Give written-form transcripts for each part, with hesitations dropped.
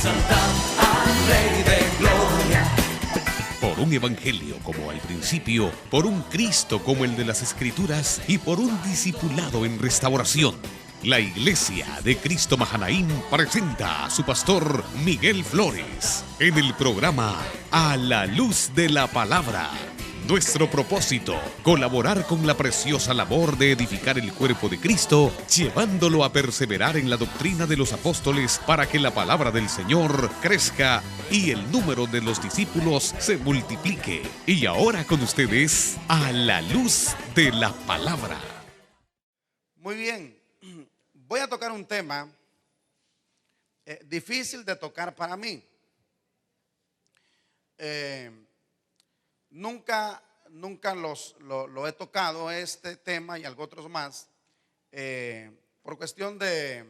exaltad al Rey de Gloria. Por un evangelio como al principio, por un Cristo como el de las Escrituras y por un discipulado en restauración. La Iglesia de Cristo Mahanaim presenta a su pastor Miguel Flores en el programa A la Luz de la Palabra. Nuestro propósito, colaborar con la preciosa labor de edificar el cuerpo de Cristo, llevándolo a perseverar en la doctrina de los apóstoles para que la palabra del Señor crezca y el número de los discípulos se multiplique. Y ahora con ustedes, A la Luz de la Palabra. Muy bien, voy a tocar un tema difícil de tocar para mí. Nunca lo he tocado este tema y algo otros más por cuestión de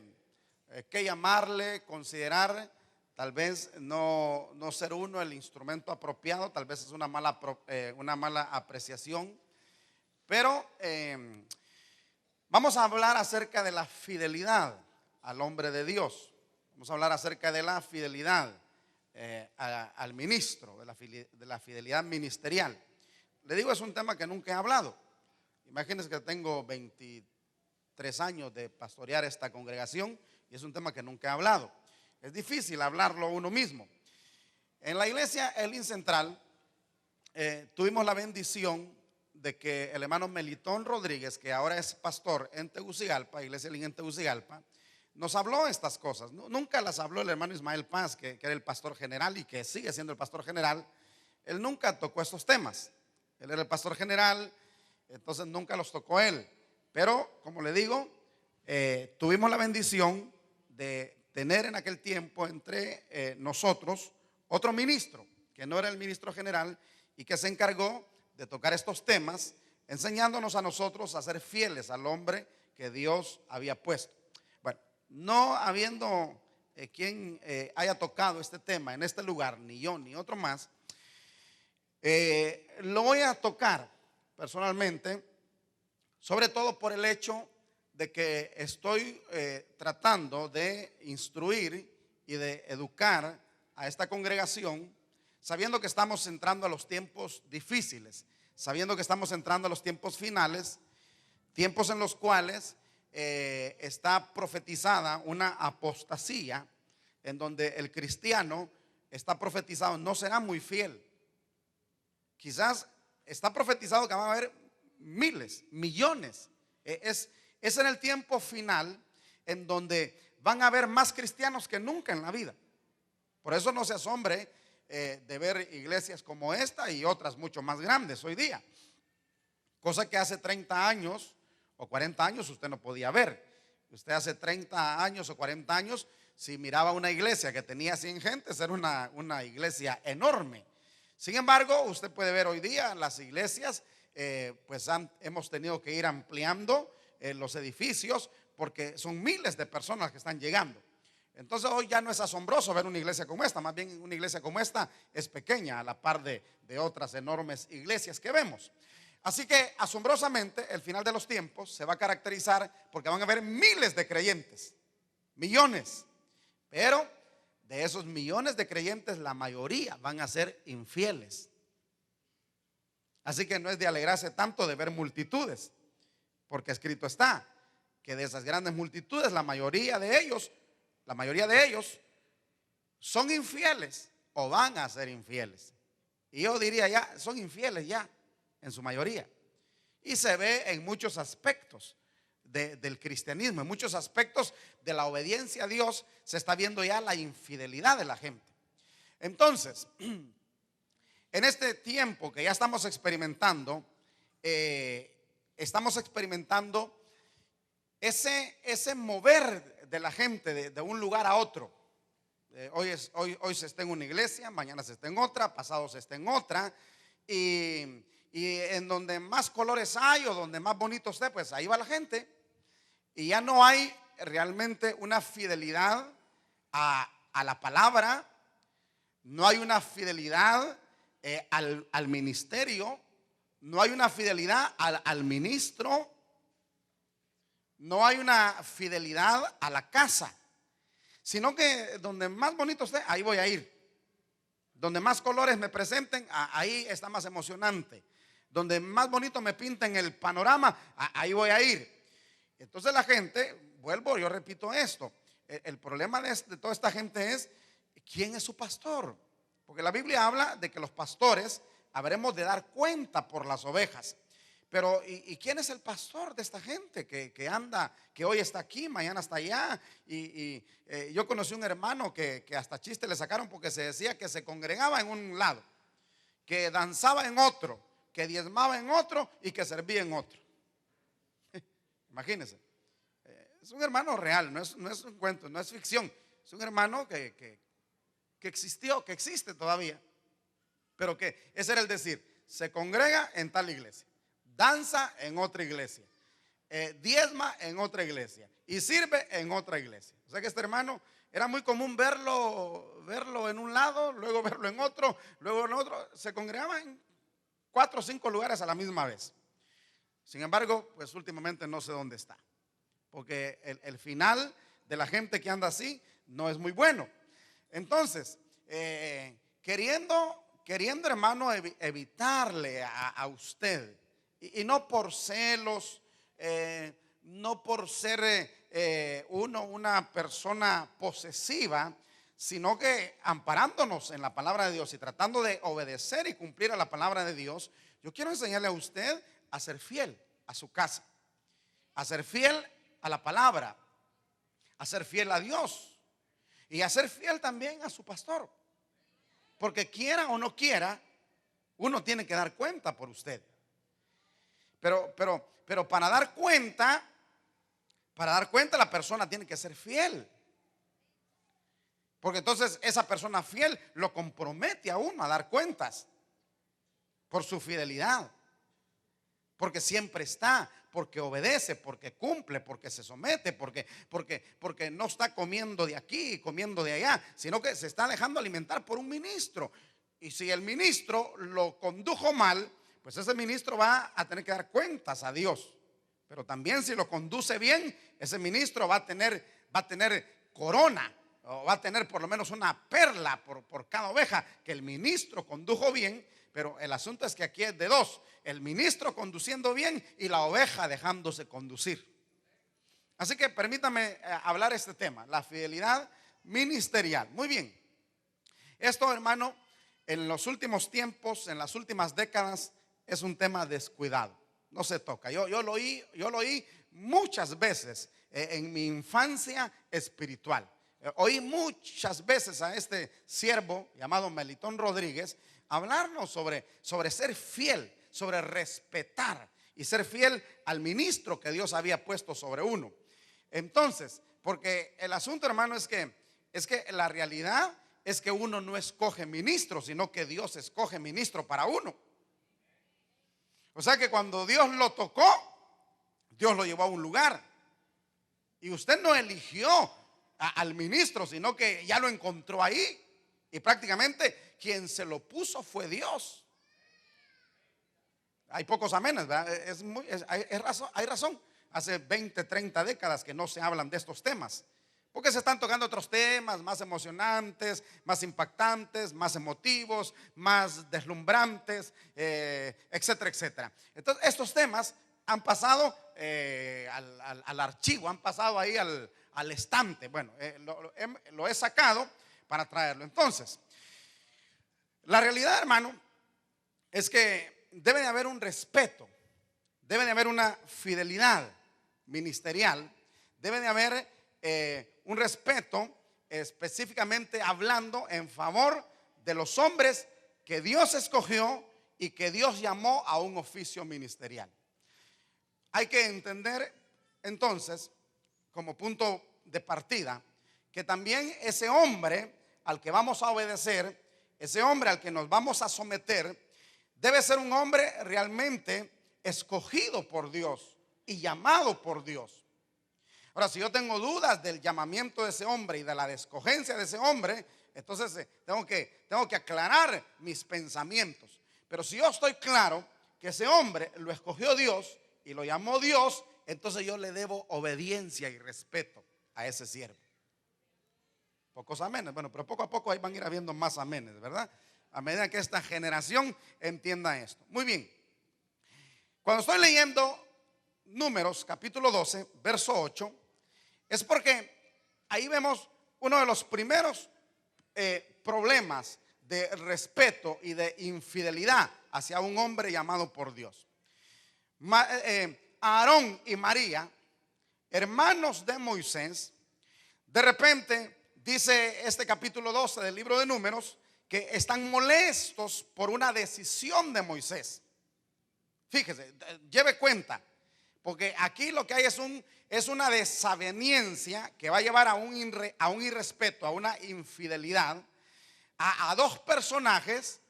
qué llamarle, considerar tal vez no ser uno el instrumento apropiado, tal vez es una mala apreciación, pero vamos a hablar acerca de la fidelidad al hombre de Dios. Vamos a hablar acerca de la fidelidad al ministro, de la fidelidad ministerial. Le digo, es un tema que nunca he hablado. Imagínense que tengo 23 años de pastorear esta congregación y es un tema que nunca he hablado. Es difícil hablarlo uno mismo. En la iglesia Elim Central tuvimos la bendición de que el hermano Melitón Rodríguez, que ahora es pastor en Tegucigalpa, iglesia Elim en Tegucigalpa, nos habló estas cosas. Nunca las habló el hermano Ismael Paz, que era el pastor general y que sigue siendo el pastor general. Él nunca tocó estos temas. Él era el pastor general, entonces nunca los tocó él. Pero, como le digo, tuvimos la bendición de tener en aquel tiempo entre nosotros otro ministro, que no era el ministro general y que se encargó de tocar estos temas, enseñándonos a nosotros a ser fieles al hombre que Dios había puesto. No habiendo quien haya tocado este tema en este lugar, ni yo ni otro más, lo voy a tocar personalmente, sobre todo por el hecho de que estoy tratando de instruir y de educar a esta congregación, sabiendo que estamos entrando a los tiempos difíciles, sabiendo que estamos entrando a los tiempos finales, tiempos en los cuales está profetizada una apostasía en donde el cristiano está profetizado no será muy fiel. Quizás está profetizado que van a haber miles, millones. Es en el tiempo final en donde van a haber más cristianos que nunca en la vida. Por eso no se asombre de ver iglesias como esta y otras mucho más grandes hoy día, cosa que hace 30 años o 40 años usted no podía ver. Usted hace 30 años o 40 años, si miraba una iglesia que tenía 100 gentes, era una iglesia enorme. Sin embargo, usted puede ver hoy día las iglesias, hemos tenido que ir ampliando los edificios porque son miles de personas que están llegando. Entonces hoy ya no es asombroso ver una iglesia como esta, más bien una iglesia como esta es pequeña a la par de otras enormes iglesias que vemos. Así que asombrosamente el final de los tiempos se va a caracterizar porque van a haber miles de creyentes, millones, pero de esos millones de creyentes la mayoría van a ser infieles. Así que no es de alegrarse tanto de ver multitudes, porque escrito está que de esas grandes multitudes la mayoría de ellos son infieles o van a ser infieles. Y yo diría ya, son infieles ya en su mayoría. Y se ve en muchos aspectos del cristianismo, en muchos aspectos de la obediencia a Dios, se está viendo ya la infidelidad de la gente. Entonces, en este tiempo que ya estamos experimentando ese mover de la gente de un lugar a otro. Hoy se está en una iglesia, mañana se está en otra, pasado se está en otra, y en donde más colores hay o donde más bonito esté, pues ahí va la gente. Y ya no hay realmente una fidelidad a la palabra, no hay una fidelidad al ministerio, no hay una fidelidad al ministro, no hay una fidelidad a la casa. sino que donde más bonito esté, ahí voy a ir. Donde más colores me presenten, ahí está más emocionante. Donde más bonito me pinten el panorama, ahí voy a ir. Entonces la gente, yo repito esto, el problema de toda esta gente es, ¿quién es su pastor? Porque la Biblia habla de que los pastores habremos de dar cuenta por las ovejas. Pero ¿y quién es el pastor de esta gente que anda, que hoy está aquí, mañana está allá? Yo conocí un hermano que hasta chiste le sacaron porque se decía que se congregaba en un lado, que danzaba en otro, que diezmaba en otro y que servía en otro. Imagínense. Es un hermano real, no es un cuento, no es ficción. Es un hermano que existió, que existe todavía. Pero que ese era el decir, se congrega en tal iglesia, danza en otra iglesia, diezma en otra iglesia y sirve en otra iglesia. O sea que este hermano era muy común verlo en un lado, luego verlo en otro, luego en otro. Se congregaba en 4 o 5 lugares a la misma vez. Sin embargo, pues últimamente no sé dónde está, porque el final de la gente que anda así no es muy bueno. Entonces, queriendo hermano evitarle a usted, y no por celos, no por ser una persona posesiva, sino que amparándonos en la palabra de Dios y tratando de obedecer y cumplir a la palabra de Dios, yo quiero enseñarle a usted a ser fiel a su casa, a ser fiel a la palabra, a ser fiel a Dios y a ser fiel también a su pastor. Porque quiera o no quiera, uno tiene que dar cuenta por usted. Pero para dar cuenta la persona tiene que ser fiel. Porque entonces esa persona fiel lo compromete a uno a dar cuentas por su fidelidad. Porque siempre está, porque obedece, porque cumple, porque se somete, porque no está comiendo de aquí y comiendo de allá, sino que se está dejando alimentar por un ministro. Y si el ministro lo condujo mal, pues ese ministro va a tener que dar cuentas a Dios. Pero también si lo conduce bien, ese ministro va a tener corona, o va a tener por lo menos una perla por cada oveja que el ministro condujo bien. Pero el asunto es que aquí es de dos: el ministro conduciendo bien y la oveja dejándose conducir. Así que permítame hablar este tema, la fidelidad ministerial. Muy bien. Esto, hermano, en los últimos tiempos, en las últimas décadas, es un tema descuidado. No se toca. Yo lo oí muchas veces en mi infancia espiritual. Oí muchas veces a este siervo llamado Melitón Rodríguez hablarnos sobre ser fiel, sobre respetar y ser fiel al ministro que Dios había puesto sobre uno. Entonces, porque el asunto, hermano, es que la realidad es que uno no escoge ministro, sino que Dios escoge ministro para uno. O sea que cuando Dios lo tocó, Dios lo llevó a un lugar. Y usted no eligió al ministro, sino que ya lo encontró ahí. Y prácticamente quien se lo puso fue Dios. Hay pocos amenes, ¿verdad? Hay razón. Hace 20, 30 décadas que no se hablan de estos temas, porque se están tocando otros temas más emocionantes, más impactantes, más emotivos, más deslumbrantes, etcétera, etcétera. Entonces estos temas han pasado al archivo, han pasado ahí al estante. Bueno, lo he sacado para traerlo. Entonces, la realidad, hermano, es que debe de haber un respeto, debe de haber una fidelidad ministerial, debe de haber un respeto, específicamente hablando en favor de los hombres que Dios escogió y que Dios llamó a un oficio ministerial. Hay que entender entonces, como punto de partida, que también ese hombre al que vamos a obedecer, ese hombre al que nos vamos a someter, debe ser un hombre realmente escogido por Dios y llamado por Dios. Ahora, si yo tengo dudas del llamamiento de ese hombre y de la escogencia de ese hombre, entonces tengo que aclarar mis pensamientos. Pero si yo estoy claro que ese hombre lo escogió Dios y lo llamó Dios, entonces yo le debo obediencia y respeto a ese siervo. Pocos amenes. Bueno, pero poco a poco ahí van a ir habiendo más amenes, ¿verdad? A medida que esta generación entienda esto. Muy bien. Cuando estoy leyendo Números capítulo 12, verso 8, es porque ahí vemos uno de los primeros problemas de respeto y de infidelidad hacia un hombre llamado por Dios. Aarón y María, hermanos de Moisés, de repente dice este capítulo 12 del libro de Números que están molestos por una decisión de Moisés. Fíjese, lleve cuenta, porque aquí lo que hay es una desaveniencia que va a llevar a un irrespeto, a una infidelidad a dos personajes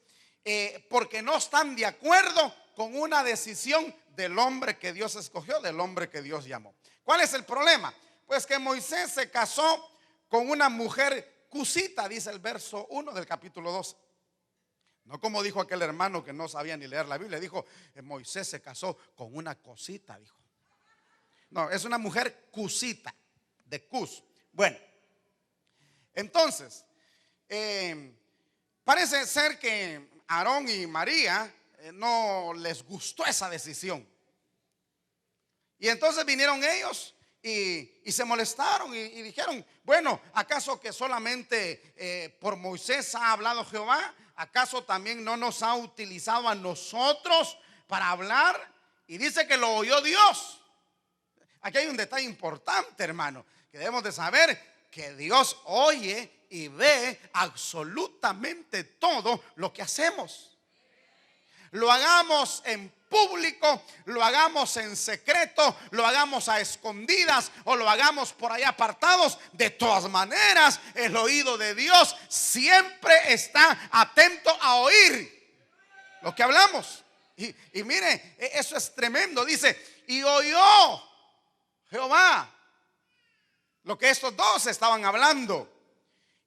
porque no están de acuerdo con una decisión del hombre que Dios escogió, del hombre que Dios llamó. ¿Cuál es el problema? Pues que Moisés se casó con una mujer cusita, dice el verso 1 del capítulo 12. No como dijo aquel hermano que no sabía ni leer la Biblia, dijo Moisés se casó con una cosita, dijo. No, es una mujer cusita, de Cus. Bueno, entonces, parece ser que Aarón y María no les gustó esa decisión. Y entonces vinieron ellos y se molestaron y dijeron, bueno, ¿acaso que solamente por Moisés ha hablado Jehová? ¿Acaso también no nos ha utilizado a nosotros para hablar? Y dice que lo oyó Dios. Aquí hay un detalle importante, hermano, que debemos de saber, que Dios oye y ve absolutamente todo lo que hacemos. Lo hagamos en público, lo hagamos en secreto, lo hagamos a escondidas o lo hagamos por ahí apartados. De todas maneras, el oído de Dios siempre está atento a oír lo que hablamos. Y mire, eso es tremendo. Dice, y oyó Jehová lo que estos dos estaban hablando.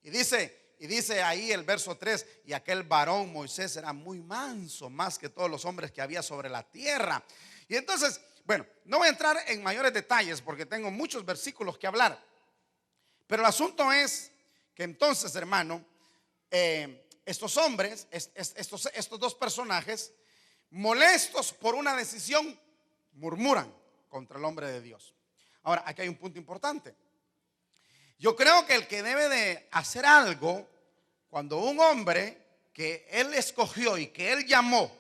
Y dice ahí el verso 3, y aquel varón Moisés era muy manso, más que todos los hombres que había sobre la tierra. Y entonces, bueno, no voy a entrar en mayores detalles porque tengo muchos versículos que hablar. Pero el asunto es que entonces, hermano, estos hombres, estos dos personajes, molestos por una decisión, murmuran contra el hombre de Dios. Ahora, aquí hay un punto importante. Yo creo que el que debe de hacer algo cuando un hombre que él escogió y que él llamó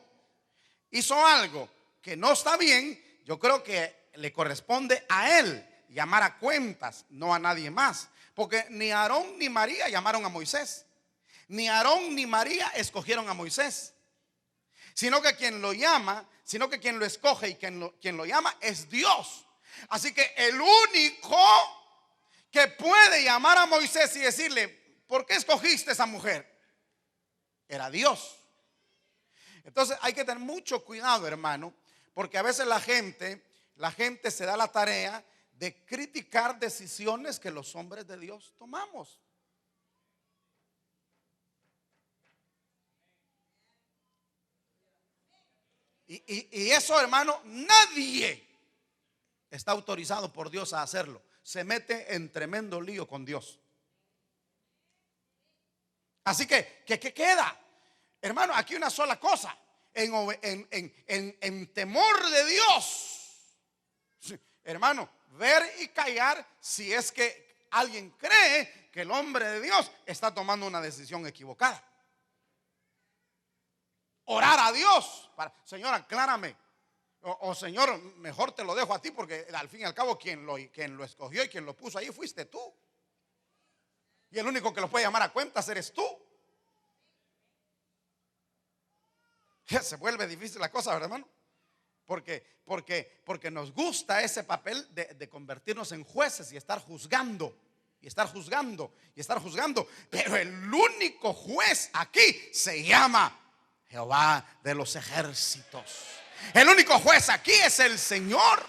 hizo algo que no está bien, yo creo que le corresponde a él llamar a cuentas, no a nadie más. Porque ni Aarón ni María llamaron a Moisés, ni Aarón ni María escogieron a Moisés, sino que quien lo llama, sino que quien lo escoge y quien lo llama es Dios. Así que el único que puede llamar a Moisés y decirle, ¿por qué escogiste a esa mujer? Era Dios. Entonces hay que tener mucho cuidado, hermano, porque a veces la gente se da la tarea de criticar decisiones que los hombres de Dios tomamos. Y eso, hermano, nadie está autorizado por Dios a hacerlo. Se mete en tremendo lío con Dios. Así que, ¿qué queda? Hermano, aquí una sola cosa. En temor de Dios, sí, hermano, ver y callar si es que alguien cree que el hombre de Dios está tomando una decisión equivocada. Orar a Dios para, Señor, aclárame. O Señor, mejor te lo dejo a ti, porque al fin y al cabo quien lo escogió y quien lo puso ahí fuiste tú. Y el único que lo puede llamar a cuentas eres tú. Se vuelve difícil la cosa, ¿verdad, hermano? Porque nos gusta ese papel de convertirnos en jueces y estar juzgando. Y estar juzgando. Pero el único juez aquí se llama Jehová de los ejércitos. El único juez aquí es el Señor.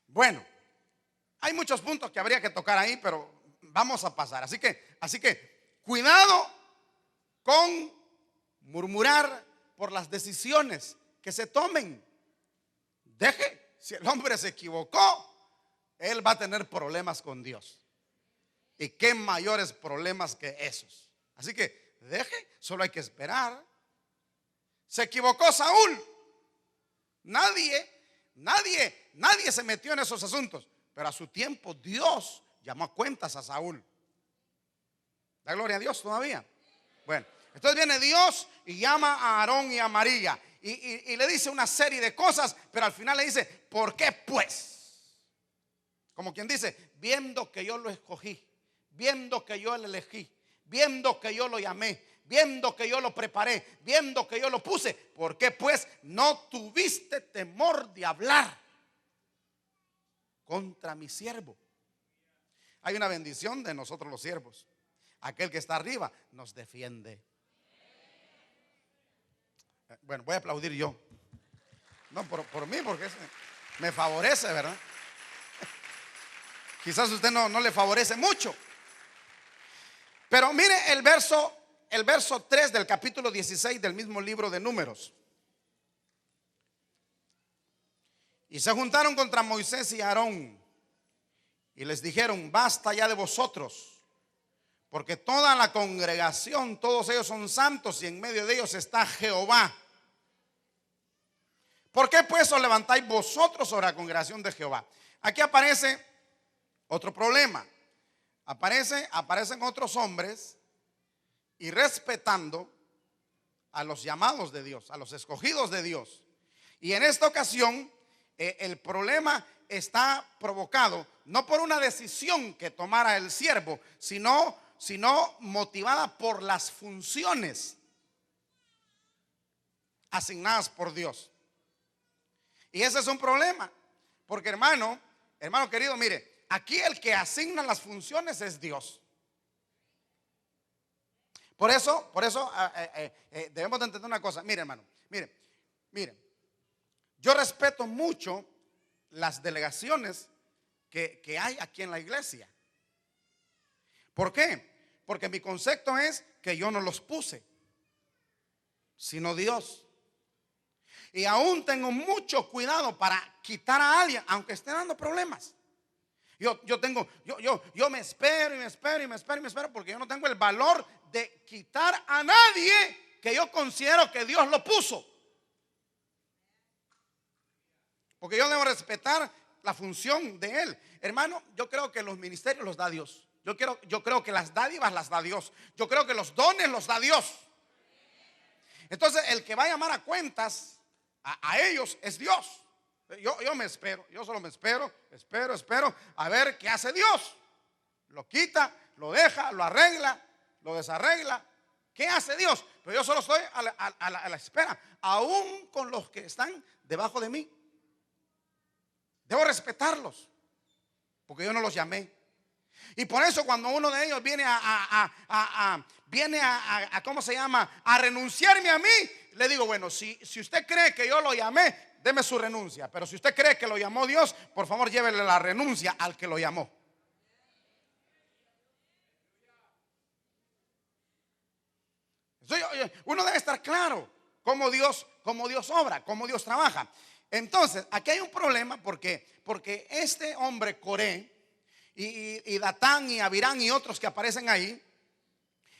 Bueno, hay muchos puntos que habría que tocar ahí, pero vamos a pasar. Así que cuidado con murmurar por las decisiones que se tomen. Deje, si el hombre se equivocó, él va a tener problemas con Dios. Y qué mayores problemas que esos. Así que deje, solo hay que esperar. Se equivocó Saúl. Nadie se metió en esos asuntos. Pero a su tiempo Dios llamó a cuentas a Saúl. Da gloria a Dios todavía. Bueno, entonces viene Dios y llama a Aarón y a María. Y le dice una serie de cosas, pero al final le dice, ¿por qué pues? Como quien dice, viendo que yo lo escogí, viendo que yo lo elegí, viendo que yo lo llamé, viendo que yo lo preparé, viendo que yo lo puse, ¿por qué pues no tuviste temor de hablar contra mi siervo? Hay una bendición de nosotros los siervos. Aquel que está arriba nos defiende. Bueno, voy a aplaudir yo. No, por mí, porque me favorece, ¿verdad? Quizás a usted no le favorece mucho. Pero mire el verso 3 del capítulo 16 del mismo libro de Números. Y se juntaron contra Moisés y Aarón y les dijeron, basta ya de vosotros, porque toda la congregación, todos ellos son santos y en medio de ellos está Jehová. ¿Por qué pues os levantáis vosotros sobre la congregación de Jehová? Aquí aparece otro problema. Aparecen otros hombres y respetando a los llamados de Dios, a los escogidos de Dios. Y en esta ocasión el problema está provocado no por una decisión que tomara el siervo, sino motivada por las funciones asignadas por Dios. Y ese es un problema, porque hermano querido, mire, aquí el que asigna las funciones es Dios. Por eso debemos de entender una cosa. Mire, hermano, mire, yo respeto mucho las delegaciones que hay aquí en la iglesia. ¿Por qué? Porque mi concepto es que yo no los puse, sino Dios. Y aún tengo mucho cuidado para quitar a alguien, aunque esté dando problemas. Yo me espero, porque yo no tengo el valor de quitar a nadie que yo considero que Dios lo puso. Porque yo debo respetar la función de Él. Hermano, yo creo que los ministerios los da Dios. Yo creo que las dádivas las da Dios. Yo creo que los dones los da Dios. Entonces el que va a llamar a cuentas a ellos es Dios. Yo me espero, yo solo me espero a ver qué hace Dios. Lo quita, lo deja, lo arregla, lo desarregla. ¿Qué hace Dios? Pero yo solo estoy a la espera, aún con los que están debajo de mí. Debo respetarlos, porque yo no los llamé. Y por eso cuando uno de ellos viene ¿cómo se llama? A renunciarme a mí, le digo, bueno, si usted cree que yo lo llamé, deme su renuncia. Pero si usted cree que lo llamó Dios, por favor llévele la renuncia al que lo llamó. Uno debe estar claro cómo Dios obra, cómo Dios trabaja. Entonces, aquí hay un problema porque este hombre Coré y Datán y Abirán y otros que aparecen ahí,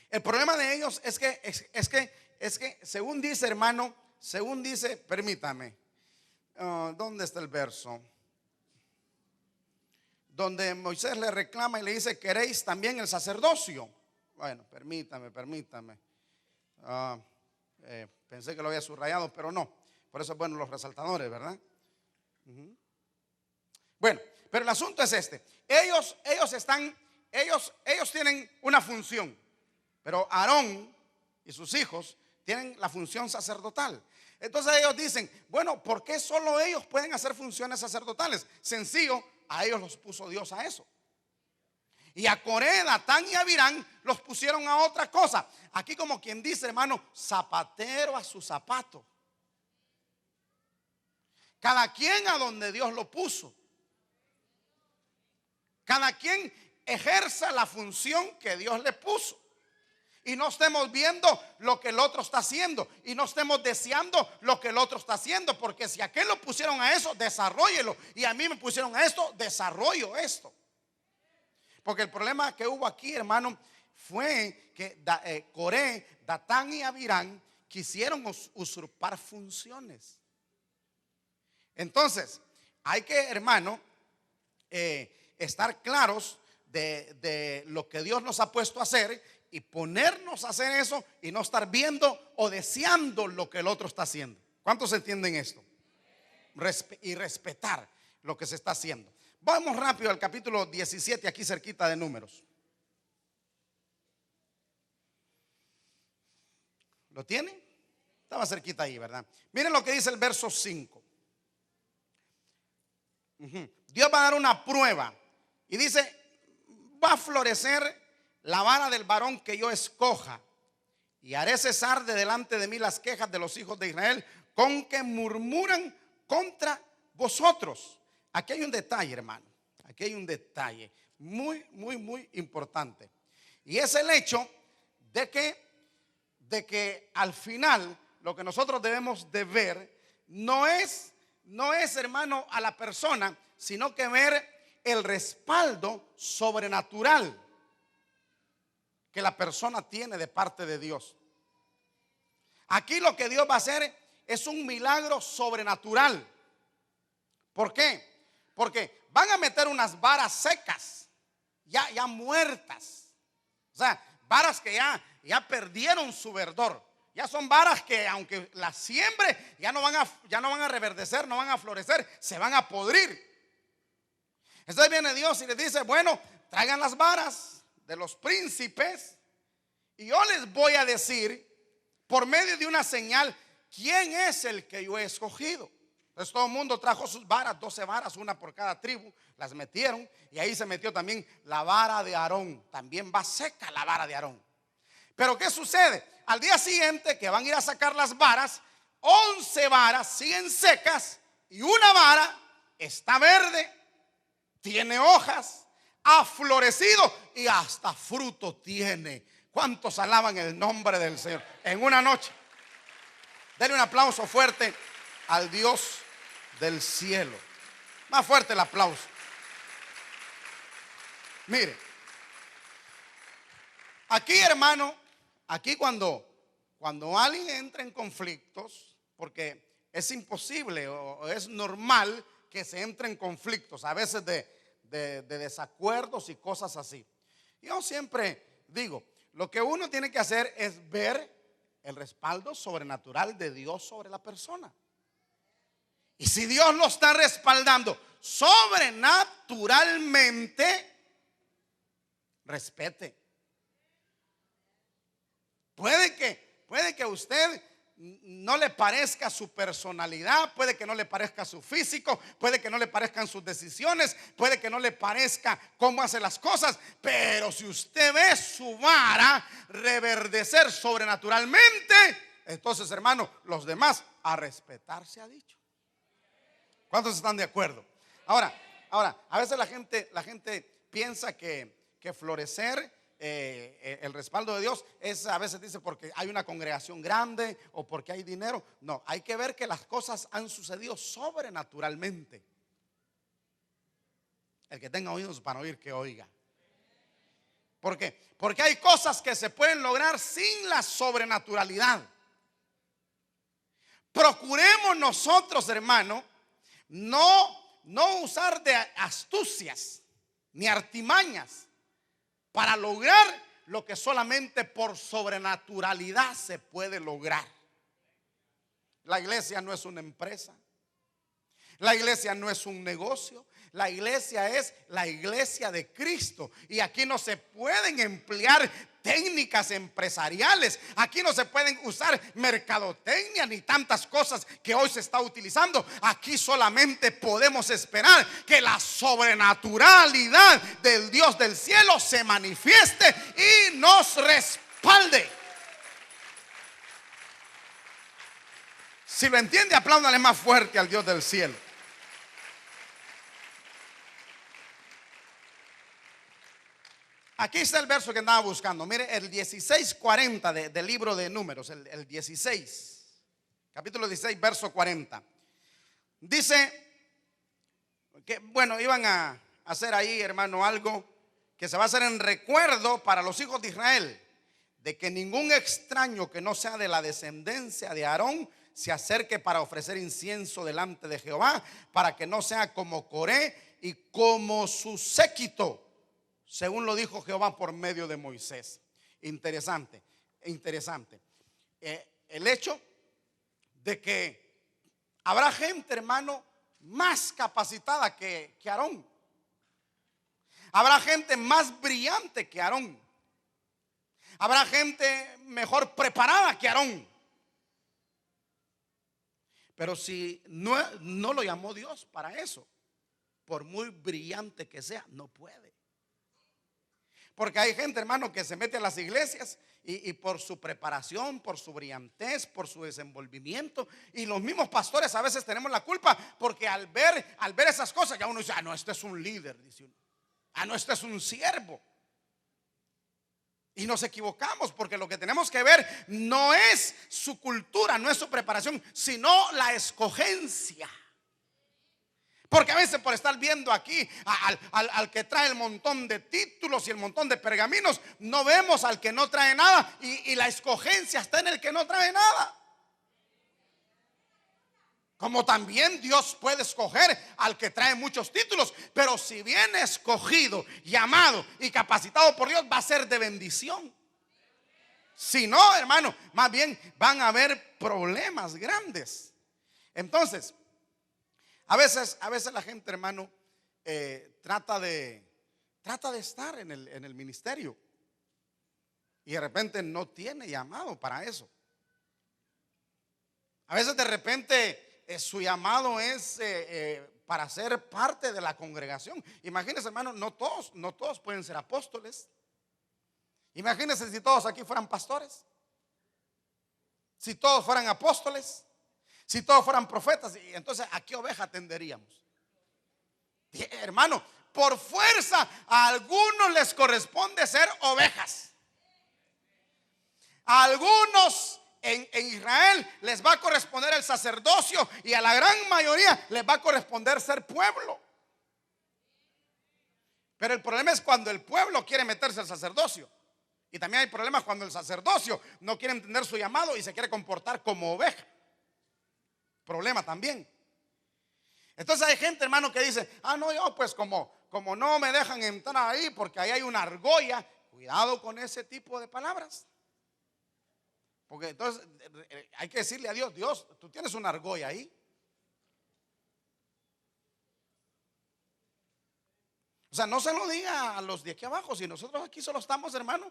el problema de ellos es que según dice, hermano, permítame, ¿dónde está el verso? Donde Moisés le reclama y le dice, ¿queréis también el sacerdocio? Bueno, permítame. Pensé que lo había subrayado, pero no. Por eso es bueno los resaltadores, ¿verdad? Bueno, pero el asunto es este. Ellos tienen una función, pero Aarón y sus hijos tienen la función sacerdotal. Entonces ellos dicen, bueno, ¿por qué solo ellos pueden hacer funciones sacerdotales? Sencillo, a ellos los puso Dios a eso. Y a Coré, Datán y Abirán los pusieron a otra cosa. Aquí como quien dice, hermano, zapatero a su zapato. Cada quien a donde Dios lo puso. Cada quien ejerza la función que Dios le puso. y no estemos viendo lo que el otro está haciendo y no estemos deseando lo que el otro está haciendo, porque si a aquel lo pusieron a eso, desarróllelo, y a mí me pusieron a esto, desarrollo esto. Porque el problema que hubo aquí, hermano, fue que Coré, Datán y Abirán quisieron usurpar funciones. Entonces hay que, hermano, estar claros de lo que Dios nos ha puesto a hacer y ponernos a hacer eso y no estar viendo o deseando lo que el otro está haciendo. ¿Cuántos entienden esto? Y respetar lo que se está haciendo. Vamos rápido al capítulo 17, aquí cerquita de Números. ¿Lo tienen? Estaba cerquita ahí, ¿verdad? Miren lo que dice el verso 5. Dios va a dar una prueba y dice: va a florecer la vara del varón que yo escoja, y haré cesar de delante de mí las quejas de los hijos de Israel con que murmuran contra vosotros. Aquí hay un detalle, hermano. Aquí hay un detalle muy, muy, muy importante. Y es el hecho de que al final lo que nosotros debemos de ver no es, hermano, a la persona, sino que ver el respaldo sobrenatural que la persona tiene de parte de Dios. Aquí lo que Dios va a hacer es un milagro sobrenatural. ¿Por qué? Porque van a meter unas varas secas, ya muertas. O sea, varas que ya perdieron su verdor. Ya son varas que aunque las siembre, ya no van a reverdecer, no van a florecer, se van a podrir. Entonces viene Dios y les dice: bueno, traigan las varas de los príncipes y yo les voy a decir por medio de una señal quién es el que yo he escogido. Entonces todo el mundo trajo sus varas, 12 varas, una por cada tribu, las metieron, y ahí se metió también la vara de Aarón. También va seca la vara de Aarón. Pero ¿qué sucede? Al día siguiente que van a ir a sacar las varas, 11 varas siguen secas y una vara está verde, tiene hojas, ha florecido y hasta fruto tiene. ¿Cuántos alaban el nombre del Señor en una noche? Denle un aplauso fuerte al Dios del cielo. Más fuerte el aplauso. Mire, aquí, hermano, aquí cuando alguien entra en conflictos, porque es imposible o es normal que se entre en conflictos, a veces de desacuerdos y cosas así. Yo siempre digo, lo que uno tiene que hacer es ver el respaldo sobrenatural de Dios sobre la persona. Y si Dios lo está respaldando sobrenaturalmente, respete. Puede que a usted no le parezca su personalidad, puede que no le parezca su físico, puede que no le parezcan sus decisiones, puede que no le parezca cómo hace las cosas, pero si usted ve su vara reverdecer sobrenaturalmente, entonces, hermano, los demás a respetar se ha dicho. ¿Cuántos están de acuerdo? Ahora, a veces la gente piensa que florecer, el respaldo de Dios es, a veces dice, porque hay una congregación grande o porque hay dinero. No, hay que ver que las cosas han sucedido sobrenaturalmente. El que tenga oídos para oír, que oiga. ¿Por qué? Porque hay cosas que se pueden lograr sin la sobrenaturalidad. Procuremos nosotros, hermano, no usar de astucias ni artimañas para lograr lo que solamente por sobrenaturalidad se puede lograr. La iglesia no es una empresa. La iglesia no es un negocio. La iglesia es la iglesia de Cristo. Y aquí no se pueden emplear técnicas empresariales. Aquí no se pueden usar mercadotecnia ni tantas cosas que hoy se está utilizando. Aquí solamente podemos esperar que la sobrenaturalidad del Dios del cielo se manifieste y nos respalde. Si lo entiende, apláudale más fuerte al Dios del cielo. Aquí está el verso que andaba buscando. Mire, el 16:40 del libro de Números, el 16, capítulo 16, verso 40. Dice que, bueno, iban a hacer ahí, hermano, algo que se va a hacer en recuerdo para los hijos de Israel, de que ningún extraño que no sea de la descendencia de Aarón se acerque para ofrecer incienso delante de Jehová, para que no sea como Coré y como su séquito, según lo dijo Jehová por medio de Moisés. Interesante, interesante. El hecho de que habrá gente, hermano, más capacitada que Aarón. Habrá gente más brillante que Aarón. Habrá gente mejor preparada que Aarón. Pero si no lo llamó Dios para eso, por muy brillante que sea, no puede. Porque hay gente, hermano, que se mete a las iglesias y por su preparación, por su brillantez, por su desenvolvimiento, y los mismos pastores a veces tenemos la culpa, porque al ver esas cosas ya uno dice, ah, no, este es un líder, dice uno. Ah, no, este es un siervo. Y nos equivocamos, porque lo que tenemos que ver no es su cultura, no es su preparación, sino la escogencia. Porque a veces por estar viendo aquí al que trae el montón de títulos y el montón de pergaminos, no vemos al que no trae nada, y la escogencia está en el que no trae nada. Como también Dios puede escoger al que trae muchos títulos, pero si viene escogido, llamado y capacitado por Dios, va a ser de bendición. Si no, hermano, más bien van a haber problemas grandes. Entonces, a veces la gente, hermano, trata de estar en el ministerio y de repente no tiene llamado para eso. A veces de repente su llamado es para ser parte de la congregación. Imagínense, hermano, no todos pueden ser apóstoles. Imagínense si todos aquí fueran pastores, si todos fueran apóstoles, si todos fueran profetas. Y entonces, ¿a qué oveja atenderíamos? Hermano, por fuerza a algunos les corresponde ser ovejas. A algunos en Israel les va a corresponder el sacerdocio, y a la gran mayoría les va a corresponder ser pueblo. Pero el problema es cuando el pueblo quiere meterse al sacerdocio. Y también hay problemas cuando el sacerdocio no quiere entender su llamado y se quiere comportar como oveja. Problema también. Entonces hay gente, hermano, que dice, ah, no, yo pues como no me dejan entrar ahí porque ahí hay una argolla. Cuidado con ese tipo de palabras. Porque entonces hay que decirle a Dios, Dios, tú tienes una argolla ahí. O sea, no se lo diga a los de aquí abajo. Si nosotros aquí solo estamos, hermano,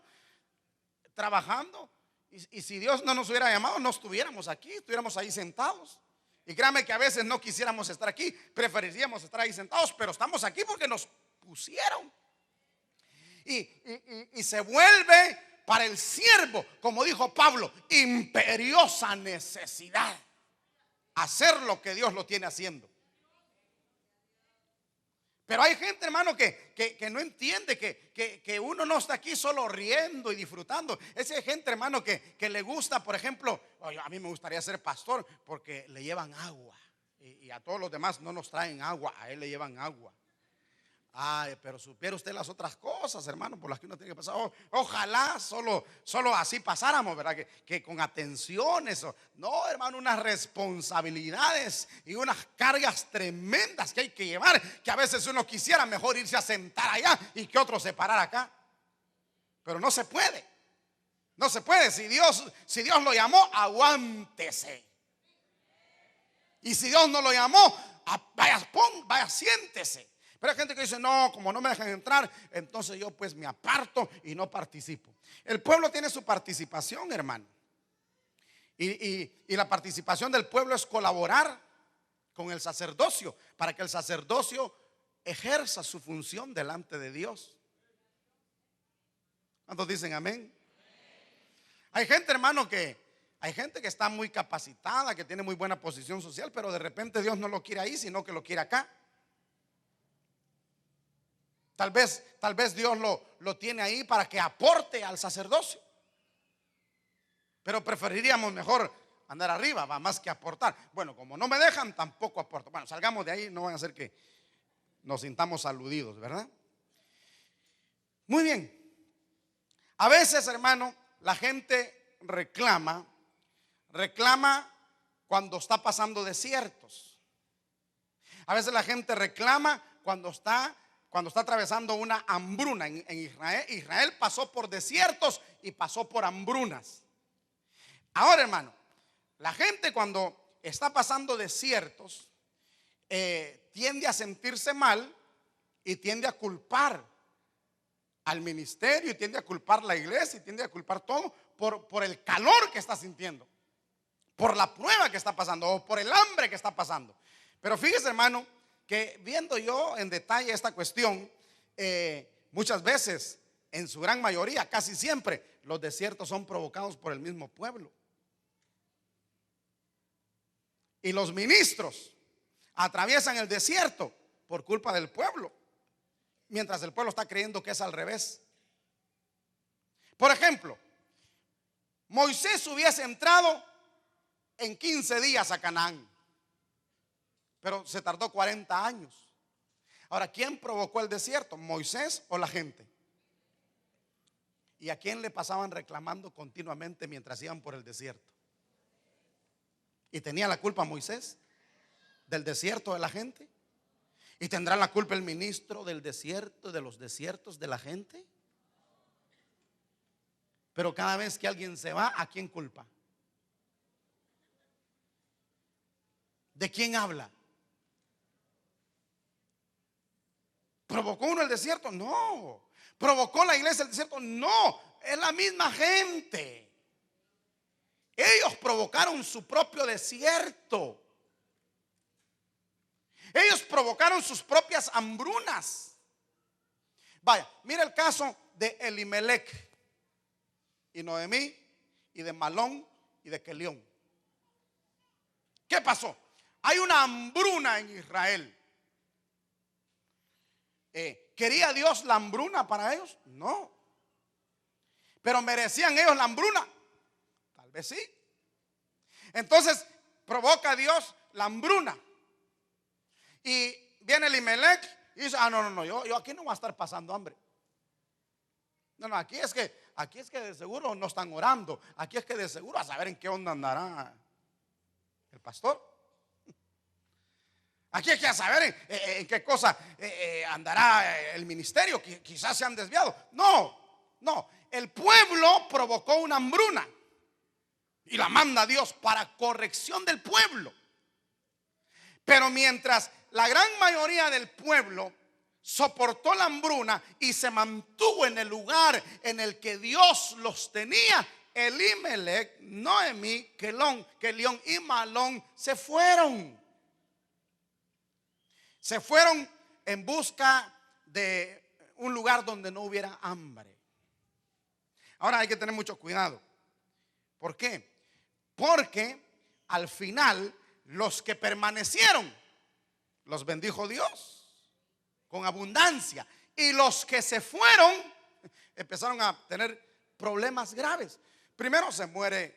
trabajando, y si Dios no nos hubiera llamado, no estuviéramos aquí, estuviéramos ahí sentados. Y créame que a veces no quisiéramos estar aquí, preferiríamos estar ahí sentados, pero estamos aquí porque nos pusieron. Y se vuelve para el siervo, como dijo Pablo, imperiosa necesidad hacer lo que Dios lo tiene haciendo. Pero hay gente, hermano, que no entiende que uno no está aquí solo riendo y disfrutando. Esa gente, hermano, que le gusta, por ejemplo, a mí me gustaría ser pastor porque le llevan agua. Y a todos los demás no nos traen agua, a él le llevan agua. Ay, pero supiera usted las otras cosas, hermano, por las que uno tiene que pasar. Ojalá solo así pasáramos, ¿verdad? Que con atenciones. No, hermano, unas responsabilidades y unas cargas tremendas que hay que llevar, que a veces uno quisiera mejor irse a sentar allá y que otro se parara acá. Pero no se puede. No se puede. Si Dios lo llamó, aguántese. Y si Dios no lo llamó, vaya, siéntese. Pero hay gente que dice, no, como no me dejan entrar, entonces yo pues me aparto y no participo. El pueblo tiene su participación, hermano. Y la participación del pueblo es colaborar con el sacerdocio, para que el sacerdocio ejerza su función delante de Dios. ¿Cuántos dicen amén? Hay gente, hermano, hay gente que está muy capacitada, que tiene muy buena posición social, pero de repente Dios no lo quiere ahí, sino que lo quiere acá. Tal vez Dios lo tiene ahí para que aporte al sacerdocio. Pero preferiríamos mejor andar arriba, va, más que aportar. Bueno, como no me dejan, tampoco aporto. Bueno, salgamos de ahí, no van a hacer que nos sintamos aludidos, ¿verdad? Muy bien. A veces, hermano, la gente reclama cuando está pasando desiertos. A veces la gente reclama cuando está atravesando una hambruna. En Israel pasó por desiertos y pasó por hambrunas. Ahora, hermano, la gente cuando está pasando desiertos tiende a sentirse mal y tiende a culpar al ministerio, y tiende a culpar la iglesia, y tiende a culpar todo por el calor que está sintiendo, por la prueba que está pasando o por el hambre que está pasando. Pero fíjese, hermano, que viendo yo en detalle esta cuestión, muchas veces, en su gran mayoría, casi siempre, los desiertos son provocados por el mismo pueblo. Y los ministros atraviesan el desierto por culpa del pueblo, mientras el pueblo está creyendo que es al revés. Por ejemplo, Moisés hubiese entrado en 15 días a Canaán, pero se tardó 40 años. Ahora, ¿quién provocó el desierto? ¿Moisés o la gente? ¿Y a quién le pasaban reclamando continuamente mientras iban por el desierto? ¿Y tenía la culpa Moisés del desierto de la gente? ¿Y tendrá la culpa el ministro del desierto, de los desiertos de la gente? Pero cada vez que alguien se va, ¿a quién culpa? ¿De quién habla? ¿Provocó uno el desierto? No. ¿Provocó la iglesia el desierto? No. Es la misma gente. Ellos provocaron su propio desierto. Ellos provocaron sus propias hambrunas. Vaya, mira el caso de Elimelech y Noemí y de Malón y de Kelión. ¿Qué pasó? Hay una hambruna en Israel. ¿Quería Dios la hambruna para ellos? No. ¿Pero merecían ellos la hambruna? Tal vez sí. Entonces provoca Dios la hambruna. Y viene Elimelech y dice: no, yo aquí no voy a estar pasando hambre. No, aquí es que de seguro no están orando. Aquí es que de seguro a saber en qué onda andará el pastor. Aquí hay que saber en qué cosa andará el ministerio. Quizás se han desviado. No. El pueblo provocó una hambruna y la manda Dios para corrección del pueblo. Pero mientras la gran mayoría del pueblo soportó la hambruna y se mantuvo en el lugar en el que Dios los tenía, Elimelech, Noemí, Kelión y Malón se fueron. Se fueron en busca de un lugar donde no hubiera hambre. Ahora hay que tener mucho cuidado. ¿Por qué? Porque al final los que permanecieron los bendijo Dios con abundancia. Y los que se fueron empezaron a tener problemas graves. Primero se muere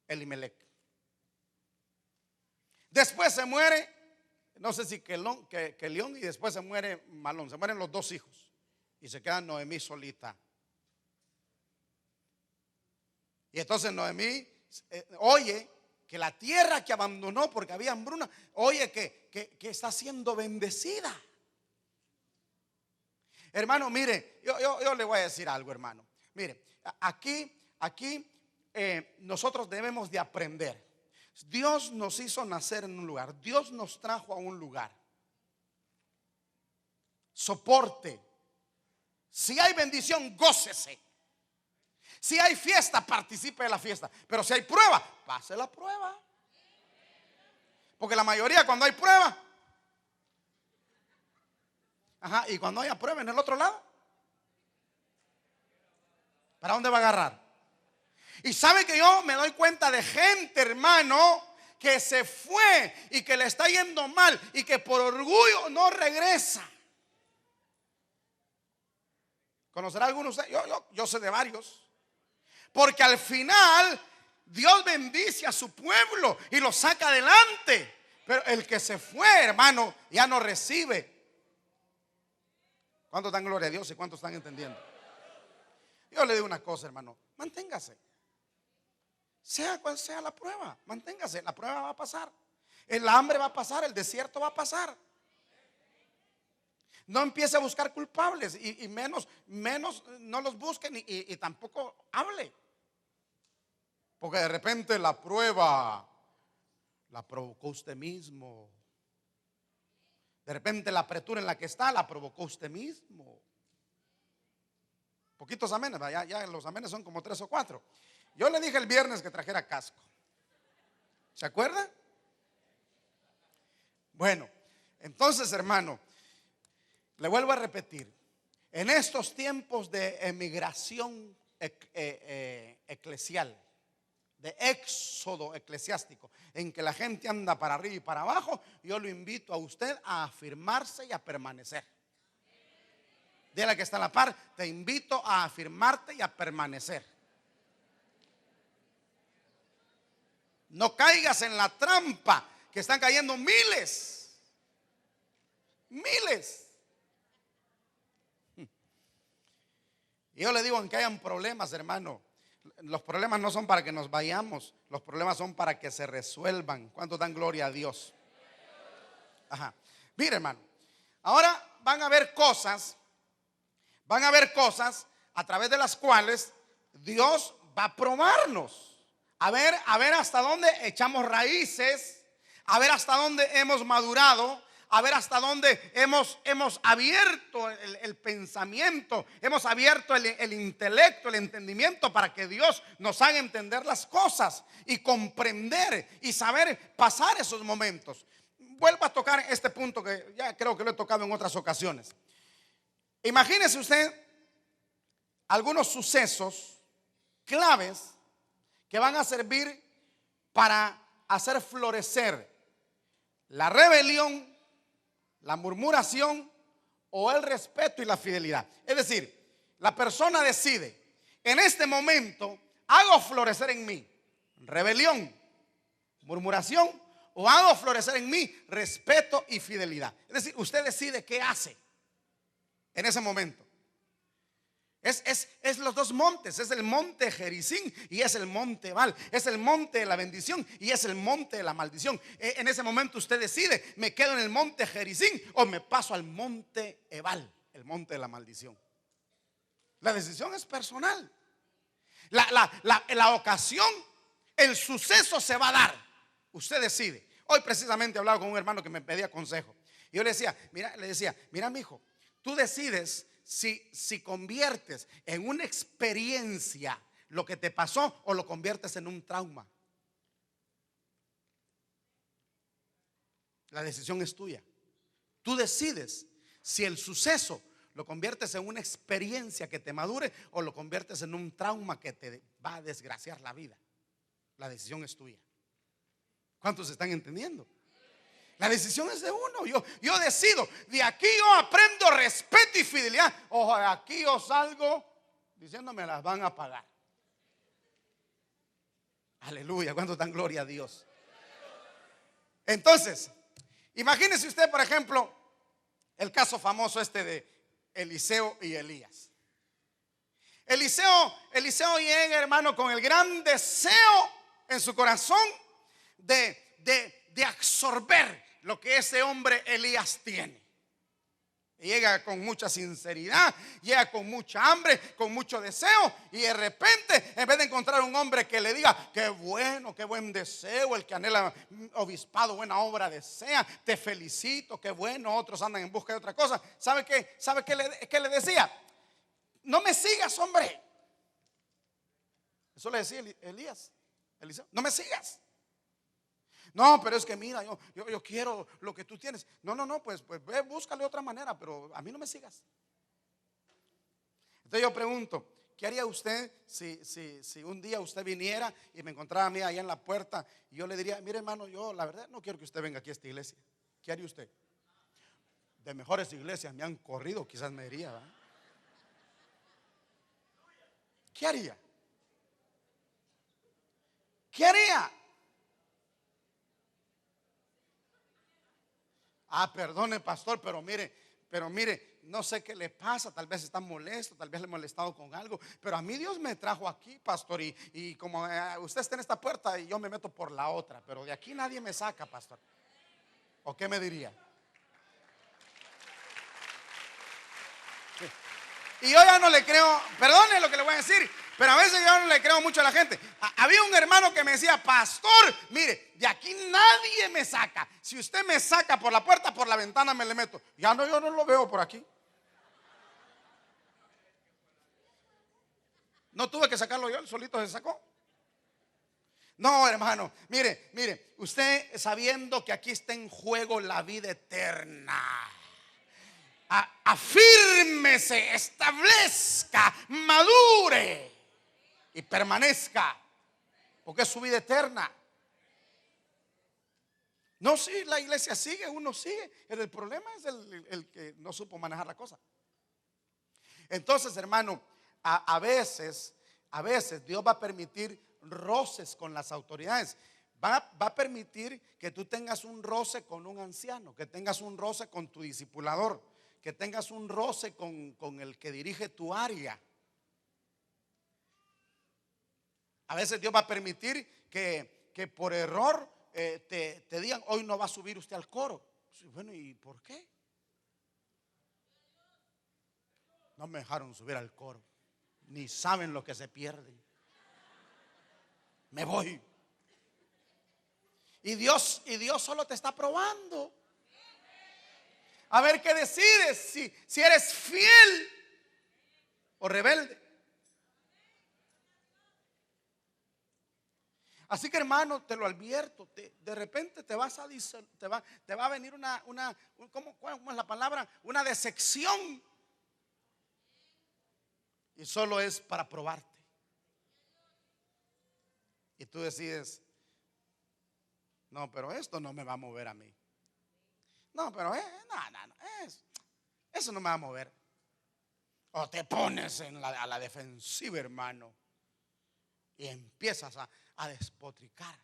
Elimelech. Después se muere, no sé si Kelión, y después se muere Malón. Se mueren los dos hijos y se queda Noemí solita. Y entonces Noemí oye que la tierra que abandonó porque había hambruna, oye que está siendo bendecida. Hermano, mire, yo le voy a decir algo, hermano. Mire, aquí nosotros debemos de aprender. Dios nos hizo nacer en un lugar. Dios nos trajo a un lugar. Soporte. Si hay bendición, gócese. Si hay fiesta, participe de la fiesta. Pero si hay prueba, pase la prueba. Porque la mayoría cuando hay prueba, y cuando haya prueba en el otro lado, ¿para dónde va a agarrar? Y sabe que yo me doy cuenta de gente, hermano, que se fue y que le está yendo mal y que por orgullo no regresa. ¿Conocerá alguno de ustedes? Yo sé de varios. Porque al final Dios bendice a su pueblo y lo saca adelante. Pero el que se fue, hermano, ya no recibe. ¿Cuántos dan gloria a Dios y cuántos están entendiendo? Yo le digo una cosa, hermano, manténgase. Sea cual sea la prueba, manténgase. La prueba va a pasar. El hambre va a pasar, el desierto va a pasar. No empiece a buscar culpables y menos no los busquen y tampoco hable. Porque de repente la prueba la provocó usted mismo. De repente la apretura en la que está la provocó usted mismo. Poquitos amenes, ya los amenes son como 3 o 4. Yo le dije el viernes que trajera casco. ¿Se acuerda? Bueno, entonces, hermano, le vuelvo a repetir. En estos tiempos de emigración eclesial, de éxodo eclesiástico, en que la gente anda para arriba y para abajo, yo lo invito a usted a afirmarse y a permanecer. Dile que está a la par, te invito a afirmarte y a permanecer. No caigas en la trampa que están cayendo miles. Y yo le digo, en que hayan problemas, hermano, los problemas no son para que nos vayamos, los problemas son para que se resuelvan. ¿Cuántos dan gloria a Dios? Ajá. Mire, hermano, ahora van a haber cosas a través de las cuales Dios va a probarnos. A ver hasta dónde echamos raíces, a ver hasta dónde hemos madurado, a ver hasta dónde hemos abierto el pensamiento, hemos abierto el intelecto, el entendimiento, para que Dios nos haga entender las cosas y comprender y saber pasar esos momentos. Vuelvo a tocar este punto que ya creo que lo he tocado en otras ocasiones. Imagínese usted algunos sucesos claves que van a servir para hacer florecer la rebelión, la murmuración o el respeto y la fidelidad. Es decir, la persona decide, en este momento hago florecer en mí rebelión, murmuración, o hago florecer en mí respeto y fidelidad. Es decir, usted decide qué hace en ese momento. Es los dos montes, es el monte Gerizim y es el monte Ebal, es el monte de la bendición y es el monte de la maldición. En ese momento usted decide, me quedo en el monte Gerizim o me paso al monte Ebal, el monte de la maldición. La decisión es personal. La ocasión, el suceso se va a dar. Usted decide. Hoy precisamente hablaba con un hermano que me pedía consejo. Y yo le decía, mira, mijo, tú decides si conviertes en una experiencia lo que te pasó o lo conviertes en un trauma. La decisión es tuya. Tú decides si el suceso lo conviertes en una experiencia que te madure o lo conviertes en un trauma que te va a desgraciar la vida. La decisión es tuya. ¿Cuántos están entendiendo? La decisión es de uno. Yo decido. De aquí yo aprendo respeto y fidelidad. Ojo, de aquí yo salgo diciéndome las van a pagar. Aleluya. ¿Cuántos dan gloria a Dios? Entonces, imagínese usted, por ejemplo, el caso famoso de Eliseo y Elías. Eliseo llega, hermano, con el gran deseo en su corazón de absorber lo que ese hombre Elías tiene. Y llega con mucha sinceridad, llega con mucha hambre, con mucho deseo, y de repente, en vez de encontrar un hombre que le diga, qué bueno, qué buen deseo, el que anhela obispado, buena obra desea, te felicito, qué bueno, otros andan en busca de otra cosa. ¿Sabe qué le decía? No me sigas, hombre. Eso le decía Elías, Eliseo, no me sigas. No, pero es que mira, yo quiero lo que tú tienes. No, pues ve, búscale otra manera, pero a mí no me sigas. Entonces yo pregunto, ¿qué haría usted si un día usted viniera y me encontrara a mí allá en la puerta y yo le diría, mire, hermano, yo la verdad no quiero que usted venga aquí a esta iglesia? ¿Qué haría usted? De mejores iglesias me han corrido, quizás me diría, ¿verdad? ¿qué haría? ¿Qué haría? Ah, perdone, pastor, pero mire, no sé qué le pasa, tal vez está molesto, tal vez le he molestado con algo, pero a mí Dios me trajo aquí, pastor, y como usted está en esta puerta y yo me meto por la otra, pero de aquí nadie me saca, pastor. ¿O qué me diría? Y yo ya no le creo, perdone lo que le voy a decir, pero a veces yo no le creo mucho a la gente. Había un hermano que me decía, pastor, mire, de aquí nadie me saca. Si usted me saca por la puerta, por la ventana me le meto. Ya no, yo no lo veo por aquí. No tuve que sacarlo yo, él solito se sacó. No, hermano, mire, usted sabiendo que aquí está en juego la vida eterna, afírmese, establezca, madure y permanezca, porque es su vida eterna. No, si la iglesia sigue, uno sigue. El problema es el que no supo manejar la cosa. Entonces, hermano, a veces Dios va a permitir roces con las autoridades. Va a permitir que tú tengas un roce con un anciano, que tengas un roce con tu discipulador, que tengas un roce con el que dirige tu área. A veces Dios va a permitir que por error te digan, hoy no va a subir usted al coro. Bueno, ¿y por qué? No me dejaron subir al coro. Ni saben lo que se pierden. Me voy. Y Dios solo te está probando. A ver qué decides, si eres fiel o rebelde. Así que, hermano, te lo advierto, de repente te va a venir ¿cómo es la palabra? Una decepción. Y solo es para probarte. Y tú decides, no, pero esto no me va a mover a mí. No, pero eso no me va a mover. O te pones a la defensiva, hermano, y empiezas a despotricar.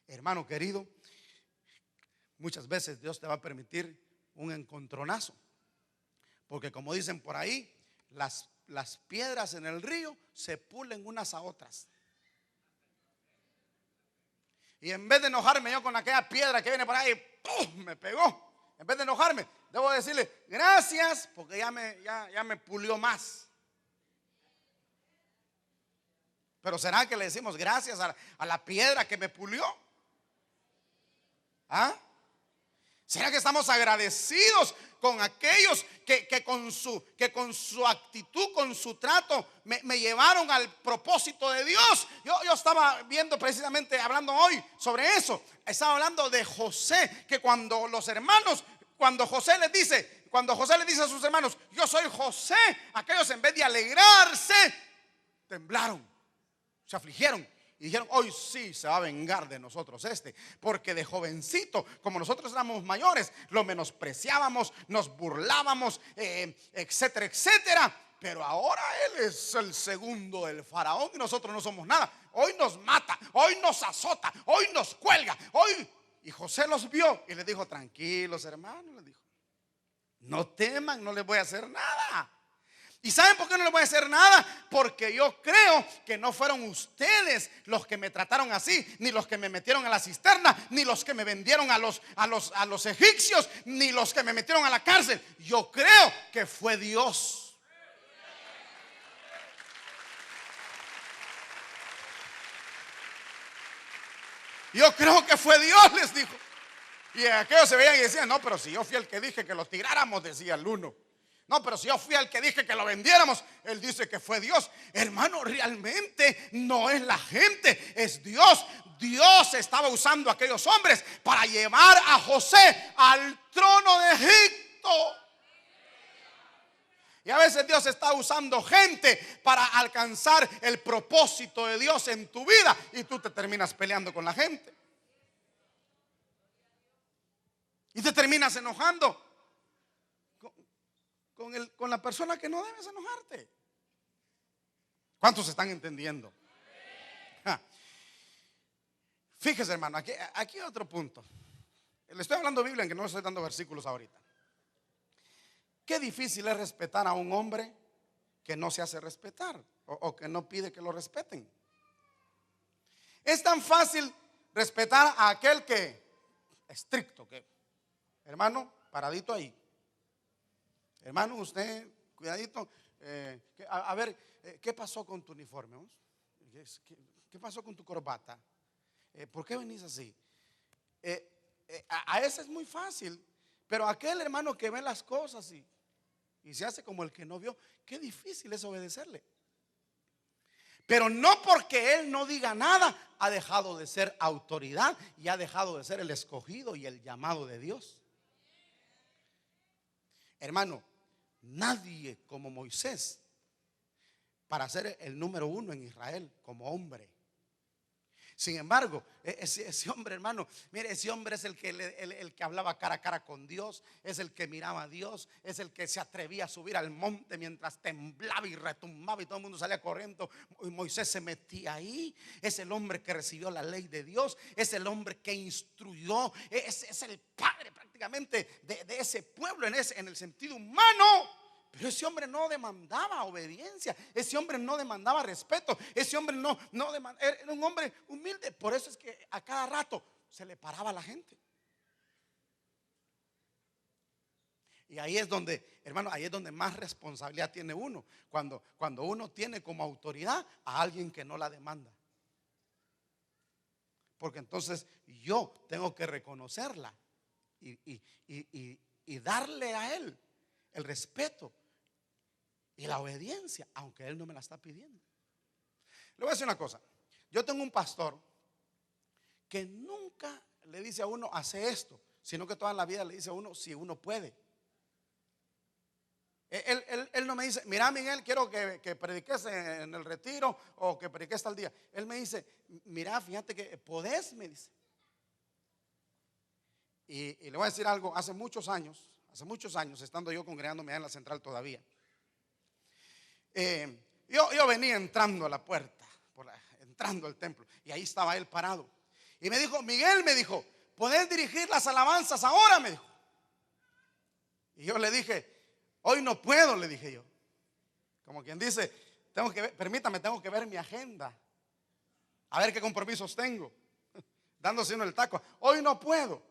Hermano querido, muchas veces Dios te va a permitir un encontronazo, porque como dicen por ahí, las piedras en el río se pulen unas a otras. Y en vez de enojarme yo con aquella piedra que viene por ahí, ¡pum!, me pegó. En vez de enojarme, debo decirle gracias, porque ya me pulió más. Pero ¿será que le decimos gracias a la piedra que me pulió? ¿Ah? ¿Será que estamos agradecidos con aquellos que con su actitud, con su trato me llevaron al propósito de Dios? Yo estaba viendo precisamente, hablando hoy sobre eso. Estaba hablando de José, que cuando José les dice a sus hermanos, yo soy José, aquellos en vez de alegrarse, temblaron, se afligieron. Y dijeron, hoy sí se va a vengar de nosotros porque de jovencito, como nosotros éramos mayores, lo menospreciábamos, nos burlábamos, etcétera, etcétera. Pero ahora él es el segundo del faraón y nosotros no somos nada. Hoy nos mata, hoy nos azota, hoy nos cuelga, hoy. Y José los vio y les dijo, tranquilos, hermanos, les dijo, no teman, no les voy a hacer nada. ¿Y saben por qué no les voy a hacer nada? Porque yo creo que no fueron ustedes los que me trataron así, ni los que me metieron a la cisterna, ni los que me vendieron a los egipcios, ni los que me metieron a la cárcel. Yo creo que fue Dios. Yo creo que fue Dios, les dijo. Y aquellos se veían y decían, no, pero si yo fui el que dije que lo tiráramos, decía el uno. No, pero si yo fui el que dije que lo vendiéramos, él dice que fue Dios. Hermano, realmente no es la gente, es Dios. Dios estaba usando a aquellos hombres para llevar a José al trono de Egipto. Y a veces Dios está usando gente para alcanzar el propósito de Dios en tu vida, y tú te terminas peleando con la gente y te terminas enojando con la persona que no debes enojarte. ¿Cuántos están entendiendo? Ja. Fíjese, hermano, aquí hay otro punto. Le estoy hablando Biblia, en que no le estoy dando versículos ahorita. Qué difícil es respetar a un hombre que no se hace respetar o que no pide que lo respeten. Es tan fácil respetar a aquel que estricto, que hermano, paradito ahí. Hermano, usted, cuidadito. A ver, ¿qué pasó con tu uniforme? ¿Qué pasó con tu corbata? ¿Por qué venís así? A ese es muy fácil. Pero aquel hermano que ve las cosas y se hace como el que no vio, qué difícil es obedecerle. Pero no porque él no diga nada ha dejado de ser autoridad y ha dejado de ser el escogido y el llamado de Dios. Hermano, nadie como Moisés para ser el número uno en Israel como hombre. Sin embargo, ese hombre, hermano, mire, ese hombre es el que hablaba cara a cara con Dios, es el que miraba a Dios, es el que se atrevía a subir al monte mientras temblaba y retumbaba y todo el mundo salía corriendo. Y Moisés se metía ahí. Es el hombre que recibió la ley de Dios, es el hombre que instruyó, es el padre prácticamente de ese pueblo en el sentido humano. Pero ese hombre no demandaba obediencia, ese hombre no demandaba respeto, ese hombre no demandaba, era un hombre humilde. Por eso es que a cada rato se le paraba a la gente. Y ahí es donde, hermano, ahí es donde más responsabilidad tiene uno, cuando uno tiene como autoridad a alguien que no la demanda. Porque entonces yo tengo que reconocerla y darle a él el respeto y la obediencia, aunque él no me la está pidiendo. Le voy a decir una cosa. Yo tengo un pastor que nunca le dice a uno hace esto, sino que toda la vida le dice a uno si uno puede. Él no me dice, mira, Miguel, quiero que prediques en el retiro o que prediques tal día. Él me dice, mira, fíjate que podés, me dice. Y le voy a decir algo. Hace muchos años, estando yo congregándome en la central todavía, yo venía entrando a la puerta, entrando al templo, y ahí estaba él parado. Y me dijo, Miguel, me dijo, ¿podés dirigir las alabanzas ahora? Me dijo. Y yo le dije, hoy no puedo, le dije yo. Como quien dice, permítame, tengo que ver mi agenda, a ver qué compromisos tengo. Dándose uno el taco. Hoy no puedo.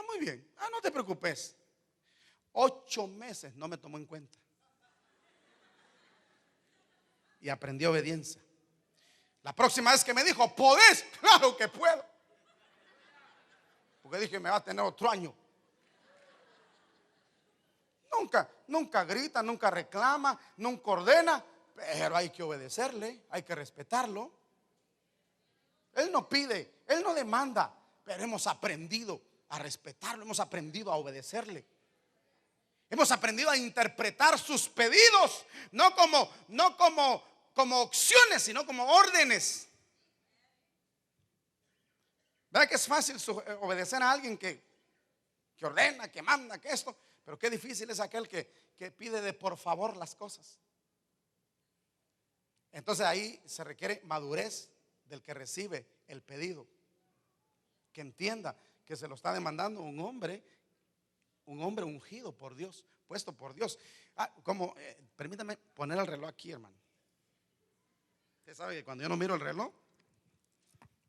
Muy bien, no te preocupes. 8 meses no me tomó en cuenta. Y aprendí obediencia. La próxima vez que me dijo, ¿podés? Claro que puedo. Porque dije, me va a tener otro año. Nunca grita, nunca reclama, nunca ordena. Pero hay que obedecerle, hay que respetarlo. Él no pide, él no demanda. Pero hemos aprendido a respetarlo, hemos aprendido a obedecerle. Hemos aprendido a interpretar sus pedidos, no como opciones, sino como órdenes. ¿Verdad que es fácil obedecer a alguien que ordena, que manda, que esto? Pero qué difícil es aquel que pide de por favor las cosas. Entonces ahí se requiere madurez del que recibe el pedido, que entienda que se lo está demandando un hombre ungido por Dios, puesto por Dios. Permítame poner el reloj aquí, hermano. Usted sabe que cuando yo no miro el reloj,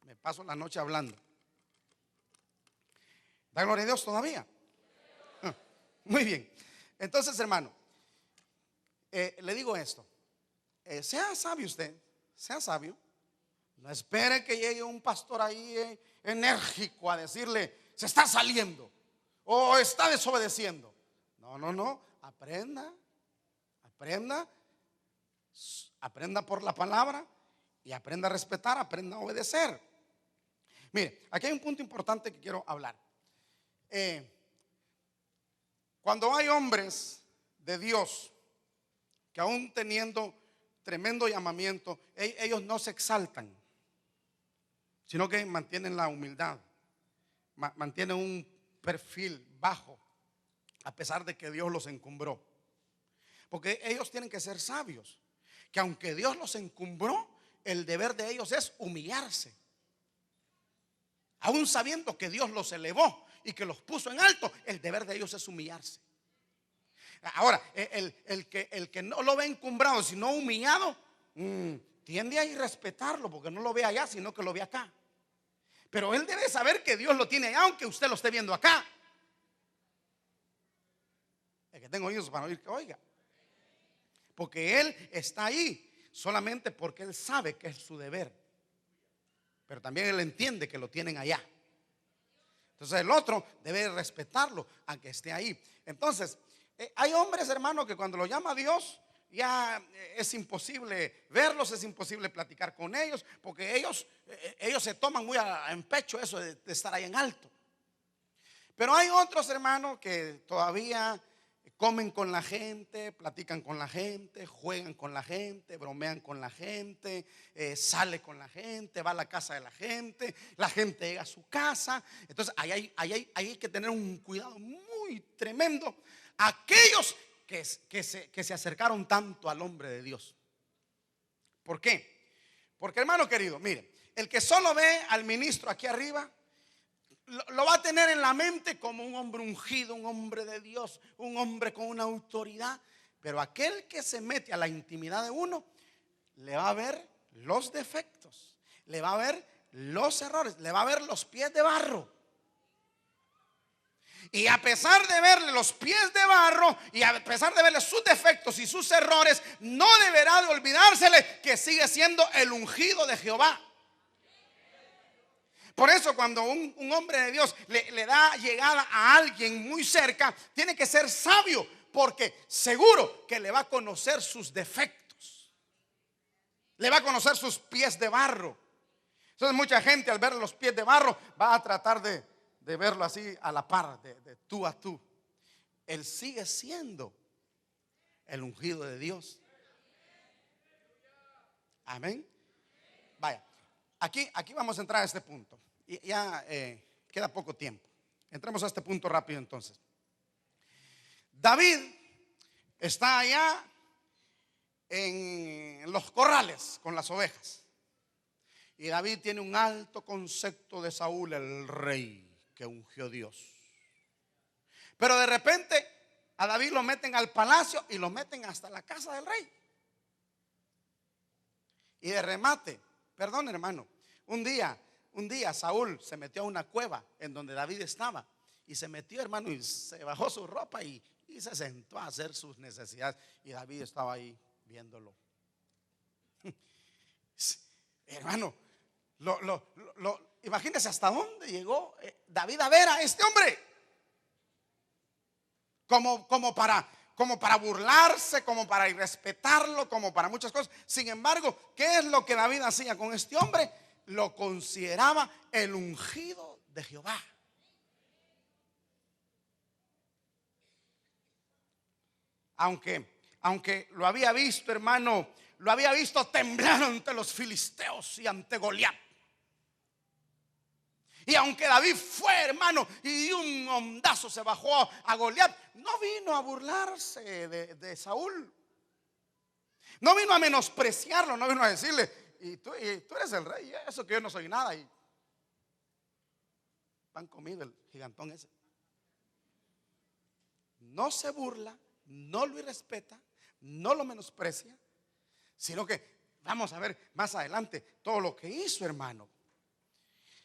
me paso la noche hablando. ¿Da gloria a Dios todavía? Muy bien. Entonces, hermano, le digo esto. Sea sabio usted, sea sabio. No espere que llegue un pastor ahí enérgico a decirle, se está saliendo o está desobedeciendo. No, aprenda por la palabra y aprenda a respetar, aprenda a obedecer. Mire, aquí hay un punto importante que quiero hablar. Cuando hay hombres de Dios que aún teniendo tremendo llamamiento, ellos no se exaltan, sino que mantienen la humildad, mantienen un perfil bajo, a pesar de que Dios los encumbró. Porque ellos tienen que ser sabios. que aunque Dios los encumbró, el deber de ellos es humillarse. Aún sabiendo que Dios los elevó y que los puso en alto, el deber de ellos es humillarse. Ahora, el que no lo ve encumbrado, sino humillado, tiende a irrespetarlo porque no lo ve allá, sino que lo ve acá. Pero él debe saber que Dios lo tiene allá, aunque usted lo esté viendo acá. Es que tengo oídos para oír que oiga. Porque él está ahí solamente porque él sabe que es su deber. Pero también él entiende que lo tienen allá. Entonces el otro debe respetarlo aunque esté ahí. Entonces hay hombres, hermanos, que cuando lo llama Dios ya es imposible verlos, es imposible platicar con ellos, porque ellos se toman muy en pecho eso de estar ahí en alto. Pero hay otros, hermanos, que todavía comen con la gente, platican con la gente, juegan con la gente, bromean con la gente, sale con la gente, va a la casa de la gente llega a su casa. Entonces ahí hay que tener un cuidado muy tremendo. Aquellos que se acercaron tanto al hombre de Dios. ¿Por qué? Porque, hermano querido, mire, el que solo ve al ministro aquí arriba lo va a tener en la mente como un hombre ungido, un hombre de Dios, un hombre con una autoridad. Pero aquel que se mete a la intimidad de uno, le va a ver los defectos, le va a ver los errores, le va a ver los pies de barro. Y a pesar de verle los pies de barro y a pesar de verle sus defectos y sus errores, no deberá de olvidársele que sigue siendo el ungido de Jehová. Por eso cuando un hombre de Dios le da llegada a alguien muy cerca, tiene que ser sabio, porque seguro que le va a conocer sus defectos, le va a conocer sus pies de barro. Entonces mucha gente al ver los pies de barro va a tratar de verlo así a la par, de tú a tú. Él sigue siendo el ungido de Dios. Amén. Vaya, aquí vamos a entrar a este punto. Y ya queda poco tiempo. Entremos a este punto rápido entonces. David está allá en los corrales con las ovejas. Y David tiene un alto concepto de Saúl, el rey que ungió Dios. Pero de repente a David lo meten al palacio y lo meten hasta la casa del rey. Y de remate, perdón, hermano, un día Saúl se metió a una cueva en donde David estaba. Y se metió, hermano, y se bajó su ropa y se sentó a hacer sus necesidades. Y David estaba ahí viéndolo. Hermano, imagínese hasta dónde llegó David a ver a este hombre. Como para burlarse, como para irrespetarlo, como para muchas cosas. Sin embargo, ¿qué es lo que David hacía con este hombre? Lo consideraba el ungido de Jehová. Aunque lo había visto, hermano, lo había visto temblar ante los filisteos y ante Goliat. Y aunque David fue, hermano, y de un ondazo se bajó a Goliat, no vino a burlarse de Saúl. No vino a menospreciarlo, no vino a decirle: y tú eres el rey, eso que yo no soy nada. Y pan comido el gigantón ese. No se burla, no lo irrespeta, no lo menosprecia, sino que vamos a ver más adelante todo lo que hizo, hermano.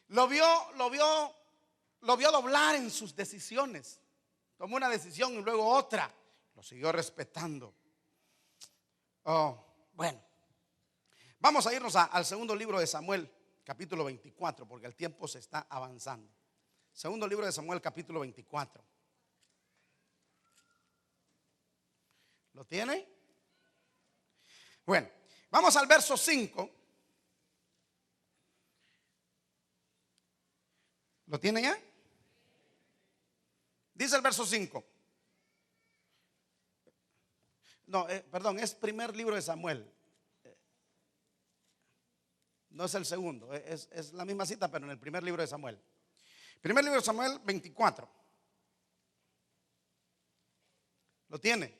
Lo vio doblar en sus decisiones. Tomó una decisión y luego otra. Lo siguió respetando. Bueno, vamos a irnos al segundo libro de Samuel, capítulo 24, porque el tiempo se está avanzando. Segundo libro de Samuel, capítulo 24. ¿Lo tiene? Bueno, vamos al verso 5. ¿Lo tiene ya? Dice el verso 5. No, perdón, es primer libro de Samuel. No es el segundo, es la misma cita, pero en el primer libro de Samuel. Primer libro de Samuel 24. ¿Lo tiene?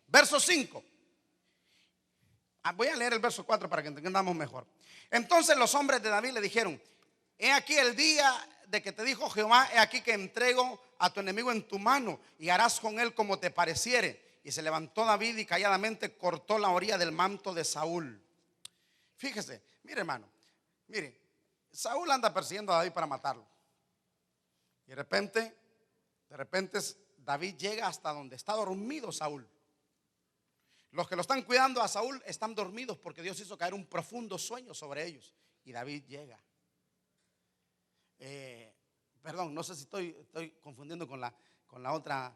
Verso 5. Voy a leer el verso 4 para que entendamos mejor. Entonces los hombres de David le dijeron: he aquí el día de que te dijo Jehová, he aquí que entrego a tu enemigo en tu mano y harás con él como te pareciere. Y se levantó David y calladamente cortó la orilla del manto de Saúl. Fíjese, mire hermano, mire, Saúl anda persiguiendo a David para matarlo. Y de repente David llega hasta donde está dormido Saúl. Los que lo están cuidando a Saúl están dormidos porque Dios hizo caer un profundo sueño sobre ellos. Y David llega. Perdón, no sé si estoy confundiendo con la otra.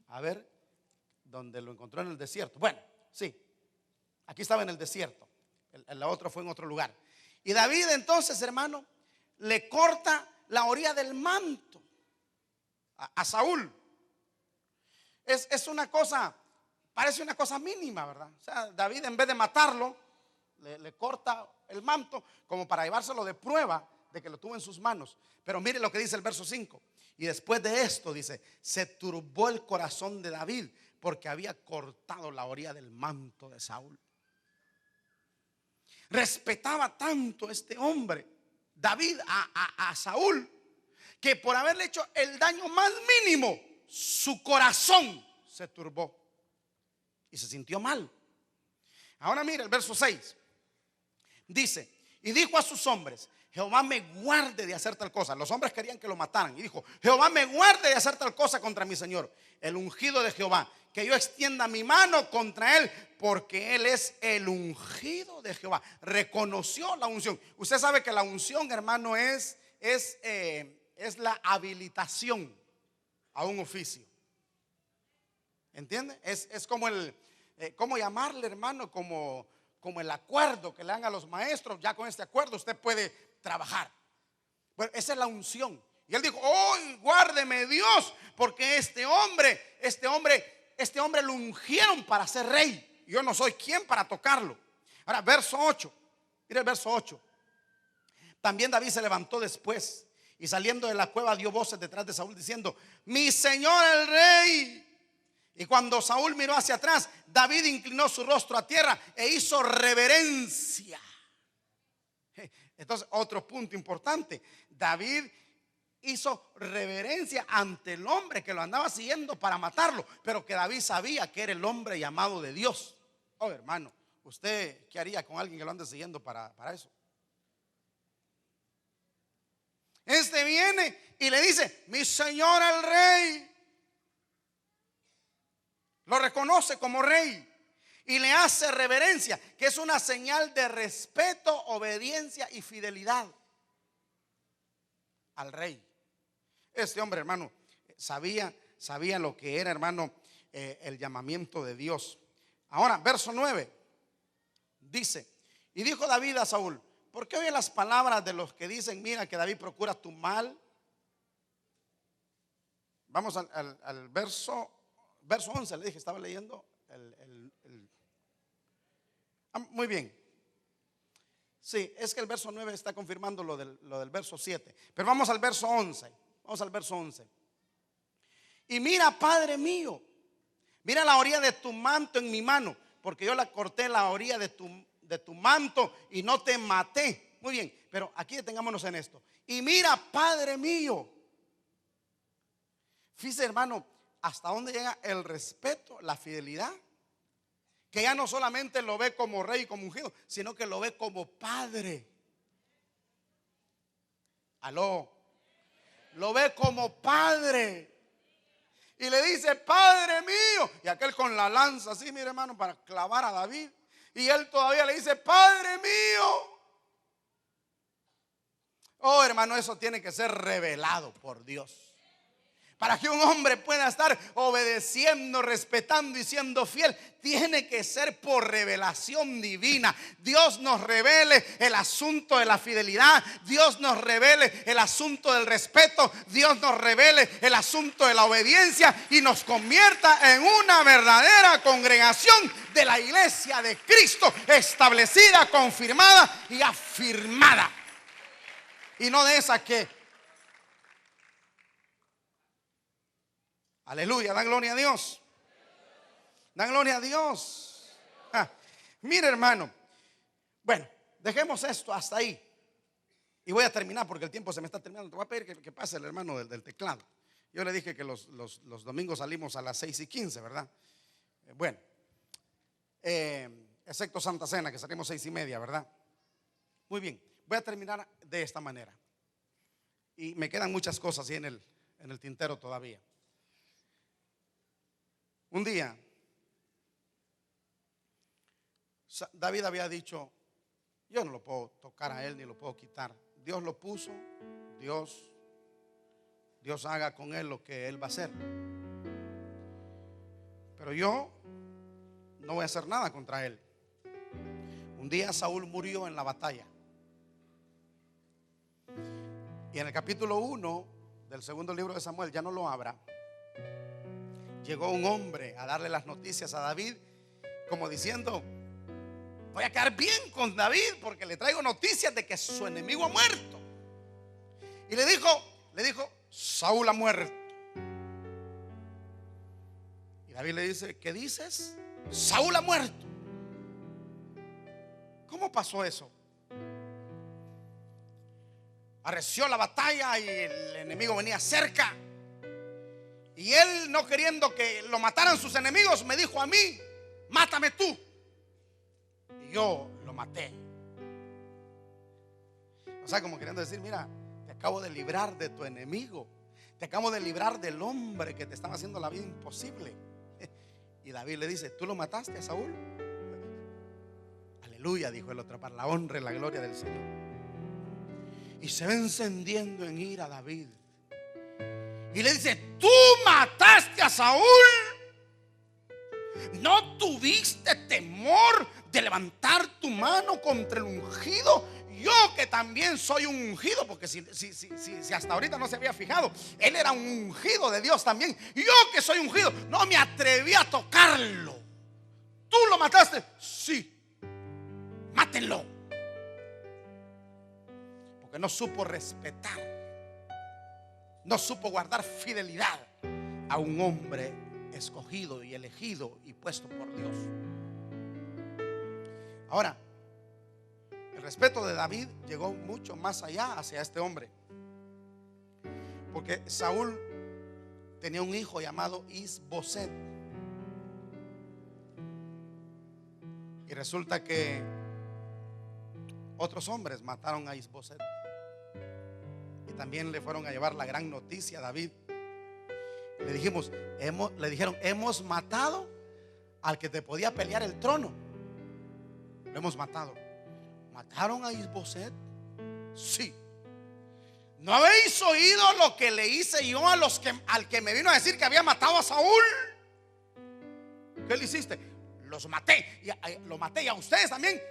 A ver, donde lo encontró en el desierto. Bueno, sí, aquí estaba en el desierto. La otra fue en otro lugar. Y David entonces, hermano, le corta la orilla del manto a Saúl. Es una cosa, parece una cosa mínima, ¿verdad? O sea, David en vez de matarlo, le corta el manto como para llevárselo de prueba de que lo tuvo en sus manos. Pero mire lo que dice el verso 5. Y después de esto dice: se turbó el corazón de David porque había cortado la orilla del manto de Saúl. Respetaba tanto este hombre David a Saúl, que por haberle hecho el daño más mínimo, su corazón se turbó y se sintió mal. Ahora mira el verso 6. Dice: y dijo a sus hombres: Jehová me guarde de hacer tal cosa. Los hombres querían que lo mataran. Y dijo: Jehová me guarde de hacer tal cosa contra mi señor, el ungido de Jehová, que yo extienda mi mano contra él, porque él es el ungido de Jehová. Reconoció la unción. Usted sabe que la unción, hermano, es la habilitación a un oficio. ¿Entiende? Es como ¿cómo llamarle, hermano? Como el acuerdo que le dan a los maestros. Ya con este acuerdo usted puede trabajar. Bueno, esa es la unción. Y él dijo: oh, guárdeme Dios, porque este hombre lo ungieron para ser rey. Yo no soy quien para tocarlo. Ahora, verso 8. Mira el verso 8. También David se levantó después y saliendo de la cueva dio voces detrás de Saúl diciendo: mi señor el rey. Y cuando Saúl miró hacia atrás, David inclinó su rostro a tierra e hizo reverencia. Entonces, otro punto importante: David hizo reverencia ante el hombre que lo andaba siguiendo para matarlo, pero que David sabía que era el hombre llamado de Dios. Oh, hermano, ¿usted qué haría con alguien que lo ande siguiendo para eso? Este viene y le dice: mi señor el rey. Lo reconoce como rey y le hace reverencia, que es una señal de respeto, obediencia y fidelidad al rey. Este hombre, hermano, sabía lo que era, hermano, el llamamiento de Dios. Ahora, verso 9 dice: y dijo David a Saúl: ¿por qué oye las palabras de los que dicen, mira, que David procura tu mal? Vamos al verso 11, le dije, estaba leyendo muy bien. Sí, es que el verso 9 está confirmando lo del verso 7. Pero vamos al verso 11. Vamos al verso 11. Y mira, Padre mío, mira la orilla de tu manto en mi mano, porque yo la corté la orilla de tu manto y no te maté. Muy bien, pero aquí detengámonos en esto. Y mira, Padre mío. Fíjese, hermano, hasta dónde llega el respeto, la fidelidad, que ya no solamente lo ve como rey y como ungido, sino que lo ve como padre. Aló, lo ve como padre y le dice: Padre mío. Y aquel con la lanza así, mire, hermano, para clavar a David, y él todavía le dice: Padre mío. Oh, hermano, eso tiene que ser revelado por Dios. Para que un hombre pueda estar obedeciendo, respetando y siendo fiel, tiene que ser por revelación divina. Dios nos revele el asunto de la fidelidad, Dios nos revele el asunto del respeto, Dios nos revele el asunto de la obediencia y nos convierta en una verdadera congregación de la iglesia de Cristo, establecida, confirmada y afirmada. Y no de esa que... Aleluya, dan gloria a Dios. Dan gloria a Dios. Mire, hermano, bueno, dejemos esto hasta ahí. Y voy a terminar porque el tiempo se me está terminando. Te voy a pedir que pase el hermano del teclado. Yo le dije que los domingos salimos a las 6:15, ¿verdad? Bueno, excepto Santa Cena, que salimos 6:30, ¿verdad? Muy bien, voy a terminar de esta manera. Y me quedan muchas cosas ahí en el tintero todavía. Un día, David había dicho: yo no lo puedo tocar a él ni lo puedo quitar. Dios lo puso, Dios haga con él lo que él va a hacer. Pero yo no voy a hacer nada contra él. Un día Saúl murió en la batalla. Y en el capítulo 1 del segundo libro de Samuel, ya no lo abra, llegó un hombre a darle las noticias a David, como diciendo: voy a quedar bien con David porque le traigo noticias de que su enemigo ha muerto. Y le dijo: Saúl ha muerto. Y David le dice: ¿qué dices? Saúl ha muerto. ¿Cómo pasó eso? Arreció la batalla y el enemigo venía cerca. Y él, no queriendo que lo mataran sus enemigos, me dijo a mí: mátame tú. Y yo lo maté. O sea, como queriendo decir: mira, te acabo de librar de tu enemigo, te acabo de librar del hombre que te estaba haciendo la vida imposible. Y David le dice: ¿tú lo mataste a Saúl? Aleluya, dijo el otro, para la honra y la gloria del Señor. Y se va encendiendo en ira David y le dice: ¿tú mataste a Saúl? ¿No tuviste temor de levantar tu mano contra el ungido? Yo, que también soy un ungido, porque si hasta ahorita no se había fijado, él era un ungido de Dios también. Yo, que soy ungido, no me atreví a tocarlo. ¿Tú lo mataste? Sí, mátenlo. Porque no supo respetar, no supo guardar fidelidad a un hombre escogido y elegido y puesto por Dios. Ahora, el respeto de David llegó mucho más allá hacia este hombre, porque Saúl tenía un hijo llamado Is-Boset. Y resulta que otros hombres mataron a Is-Boset. Y también le fueron a llevar la gran noticia a David. Le dijeron: hemos matado al que te podía pelear el trono. Lo hemos matado. ¿Mataron a Is-Boset? Sí. ¿No habéis oído lo que le hice yo al que me vino a decir que había matado a Saúl? ¿Qué le hiciste? Los maté. Lo maté, y a ustedes también.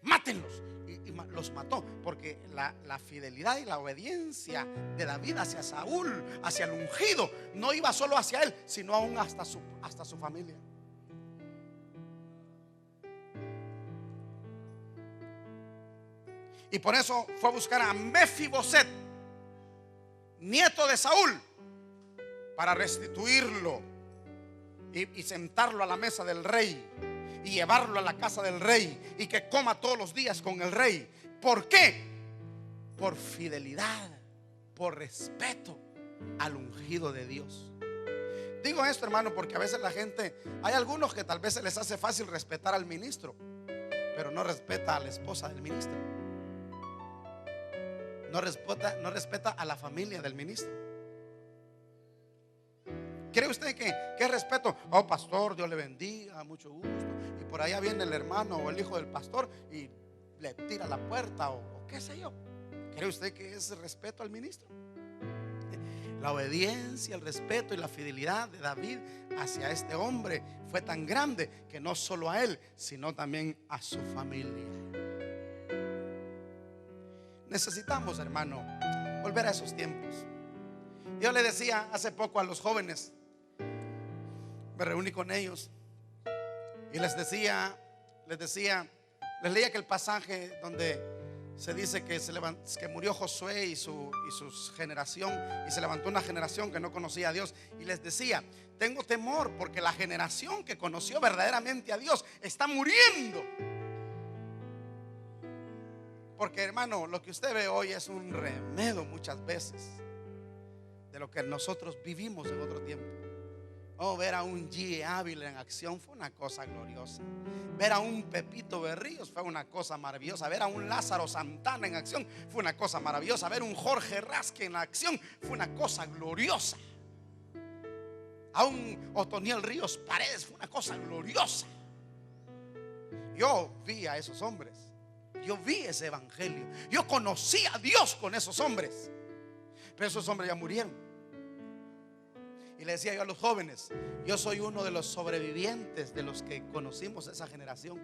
Mátenlos. Y los mató, porque la fidelidad y la obediencia de David hacia Saúl, hacia el ungido, no iba solo hacia él, sino aún hasta su familia. Y por eso fue a buscar a Mefiboset, nieto de Saúl, para restituirlo y sentarlo a la mesa del rey y llevarlo a la casa del rey y que coma todos los días con el rey. ¿Por qué? Por fidelidad, por respeto al ungido de Dios. Digo esto, hermano, porque a veces la gente, hay algunos que tal vez se les hace fácil respetar al ministro, pero no respeta a la esposa del ministro. No respeta a la familia del ministro. ¿Cree usted que respeto? Oh, pastor, Dios le bendiga, mucho gusto. Y por allá viene el hermano o el hijo del pastor y le tira la puerta o qué sé yo. ¿Cree usted que es respeto al ministro? La obediencia, el respeto y la fidelidad de David hacia este hombre fue tan grande que no solo a él, sino también a su familia. Necesitamos, hermano, volver a esos tiempos. Yo le decía hace poco a los jóvenes, me reuní con ellos y les leía aquel pasaje donde se dice que, que murió Josué y su generación, y se levantó una generación que no conocía a Dios, y les decía: tengo temor porque la generación que conoció verdaderamente a Dios está muriendo. Porque, hermano, lo que usted ve hoy es un remedio muchas veces de lo que nosotros vivimos en otro tiempo. Oh, ver a un G. Ávila en acción fue una cosa gloriosa. Ver a un Pepito Berríos fue una cosa maravillosa. Ver a un Lázaro Santana en acción fue una cosa maravillosa. Ver a un Jorge Rasque en acción fue una cosa gloriosa. A un Otoniel Ríos Paredes fue una cosa gloriosa. Yo vi a esos hombres. Yo vi ese evangelio. Yo conocí a Dios con esos hombres. Pero esos hombres ya murieron. Y le decía yo a los jóvenes: yo soy uno de los sobrevivientes de los que conocimos esa generación.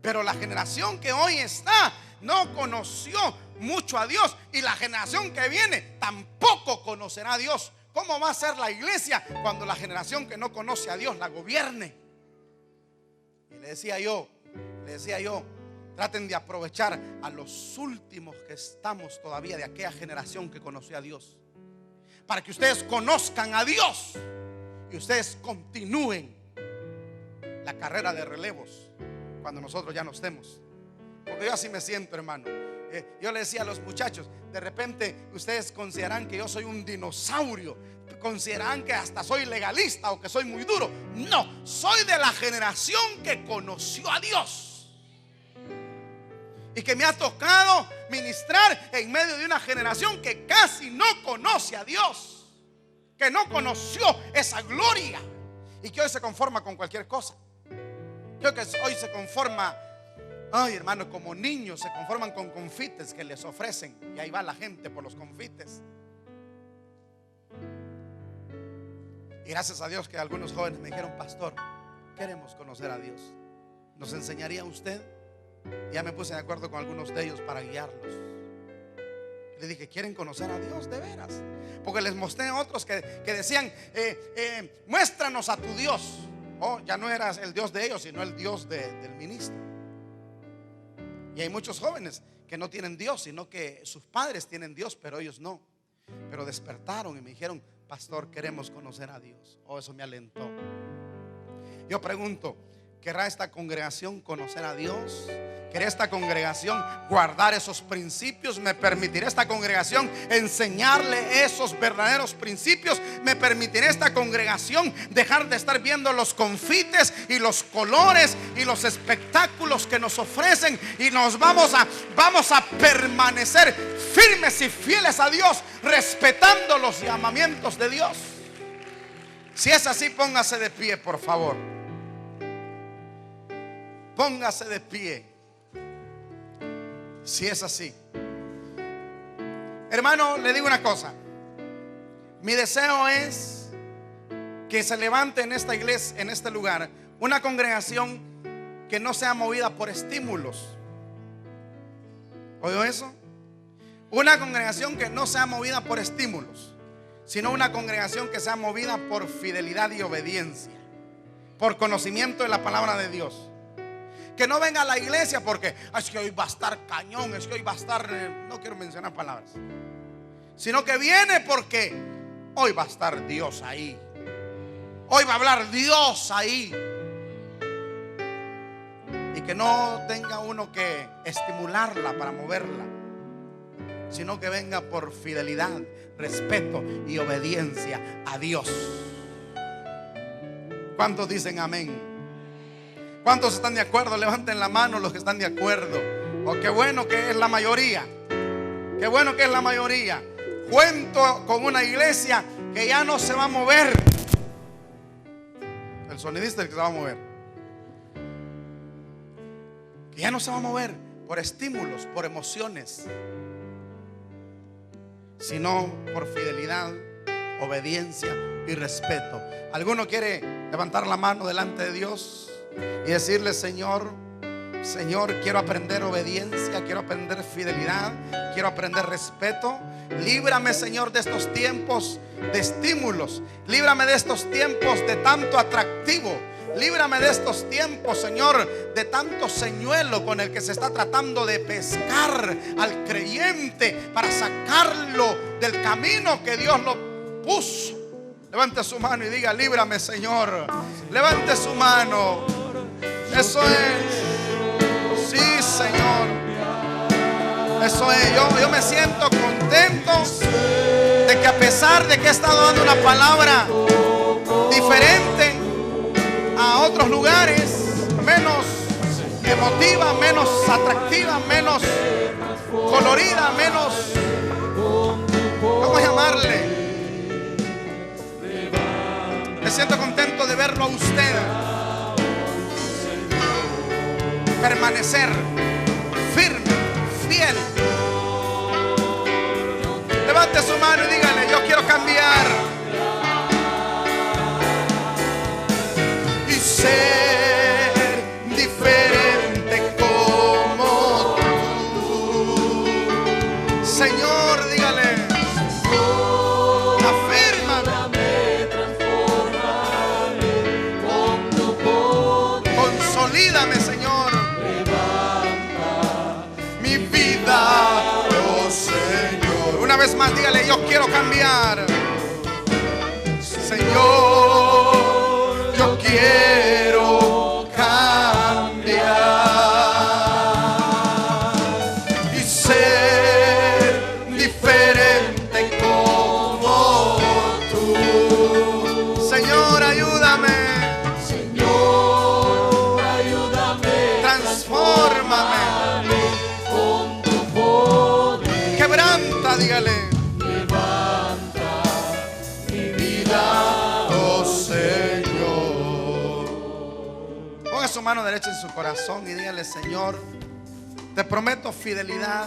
Pero la generación que hoy está no conoció mucho a Dios, y la generación que viene tampoco conocerá a Dios. ¿Cómo va a ser la iglesia cuando la generación que no conoce a Dios la gobierne? Y le decía yo, traten de aprovechar a los últimos que estamos todavía de aquella generación que conoció a Dios, para que ustedes conozcan a Dios y ustedes continúen la carrera de relevos cuando nosotros ya no estemos. Porque yo así me siento, hermano. Yo le decía a los muchachos: de repente ustedes consideran que yo soy un dinosaurio, consideran que hasta soy legalista o que soy muy duro. No, soy de la generación que conoció a Dios y que me ha tocado ministrar en medio de una generación que casi no conoce a Dios, que no conoció esa gloria y que hoy se conforma con cualquier cosa. Creo que hoy se conforma, ay, hermano, como niños se conforman con confites que les ofrecen, y ahí va la gente por los confites. Y gracias a Dios que algunos jóvenes me dijeron: pastor, queremos conocer a Dios, ¿nos enseñaría usted? Y ya me puse de acuerdo con algunos de ellos para guiarlos. Le dije: ¿quieren conocer a Dios de veras? Porque les mostré a otros que decían: muéstranos a tu Dios. Oh, ya no eras el Dios de ellos, sino el Dios del ministro. Y hay muchos jóvenes que no tienen Dios, sino que sus padres tienen Dios, pero ellos no. Pero despertaron y me dijeron: pastor, queremos conocer a Dios. Oh, eso me alentó. Yo pregunto: ¿querrá esta congregación conocer a Dios? ¿Querrá esta congregación guardar esos principios? ¿Me permitirá esta congregación enseñarle esos verdaderos principios? ¿Me permitirá esta congregación dejar de estar viendo los confites y los colores y los espectáculos que nos ofrecen, y nos vamos a permanecer firmes y fieles a Dios, respetando los llamamientos de Dios? Si es así, póngase de pie, por favor. Póngase de pie. Si es así, hermano, le digo una cosa. Mi deseo es que se levante en esta iglesia, en este lugar, una congregación que no sea movida por estímulos. ¿Oyó eso? Una congregación que no sea movida por estímulos, sino una congregación que sea movida por fidelidad y obediencia, por conocimiento de la palabra de Dios. Que no venga a la iglesia porque es que hoy va a estar cañón, es que hoy va a estar, no quiero mencionar palabras, sino que viene porque hoy va a estar Dios ahí, hoy va a hablar Dios ahí. Y que no tenga uno que estimularla para moverla, sino que venga por fidelidad, respeto y obediencia a Dios. ¿Cuántos dicen amén? ¿Cuántos están de acuerdo? Levanten la mano los que están de acuerdo. Oh, qué bueno que es la mayoría. Qué bueno que es la mayoría. Cuento con una iglesia que ya no se va a mover. El sonidista es el que se va a mover. Que ya no se va a mover por estímulos, por emociones, sino por fidelidad, obediencia y respeto. ¿Alguno quiere levantar la mano delante de Dios y decirle: Señor, quiero aprender obediencia, quiero aprender fidelidad, quiero aprender respeto? Líbrame, Señor, de estos tiempos de estímulos. Líbrame de estos tiempos de tanto atractivo. Líbrame de estos tiempos, Señor, de tanto señuelo con el que se está tratando de pescar al creyente para sacarlo del camino que Dios lo puso. Levante su mano y diga: líbrame, Señor. Levante su mano. Eso es. Sí, Señor. Eso es. Yo me siento contento de que, a pesar de que he estado dando una palabra diferente a otros lugares, menos emotiva, menos atractiva, menos colorida, menos, ¿cómo llamarle? Me siento contento de verlo a usted permanecer firme, fiel. Levante su mano y dígale: yo quiero cambiar y ser diferente como tú. Señor, dígale: afírmame, consolídame, Señor, mi vida, oh Señor. Una vez más, dígale: yo quiero cambiar, Señor, yo quiero cambiar y ser diferente como tú. Señor, ayúdame. Señor, ayúdame. Transfórmame con tu poder. Quebranta, dígale. Levanta mi vida, oh Señor. Ponga su mano derecha en su corazón y dígale: Señor, te prometo fidelidad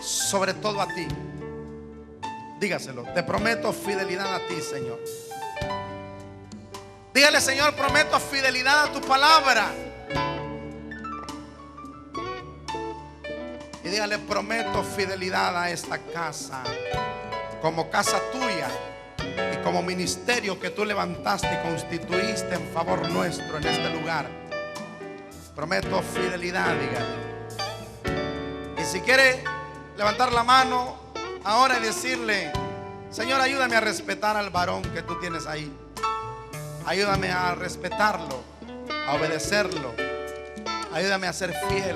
sobre todo a ti. Dígaselo: te prometo fidelidad a ti, Señor. Dígale: Señor, prometo fidelidad a tu palabra. Y dígale: prometo fidelidad a esta casa, como casa tuya y como ministerio que tú levantaste y constituiste en favor nuestro en este lugar. Prometo fidelidad, dígale. Y si quiere levantar la mano ahora y decirle: Señor, ayúdame a respetar al varón que tú tienes ahí. Ayúdame a respetarlo, a obedecerlo. Ayúdame a ser fiel.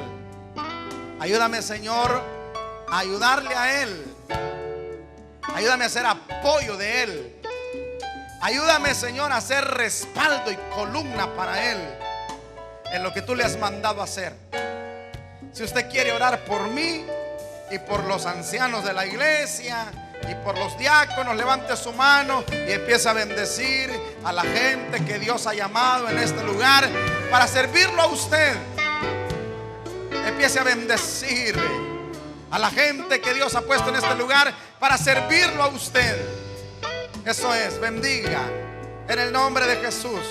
Ayúdame, Señor, a ayudarle a él. Ayúdame a ser apoyo de él. Ayúdame, Señor, a ser respaldo y columna para él en lo que tú le has mandado hacer. Si usted quiere orar por mí y por los ancianos de la iglesia y por los diáconos, levante su mano y empiece a bendecir a la gente que Dios ha llamado en este lugar para servirlo a usted. Empiece a bendecir a la gente que Dios ha puesto en este lugar para servirlo a usted. Eso es, bendiga en el nombre de Jesús.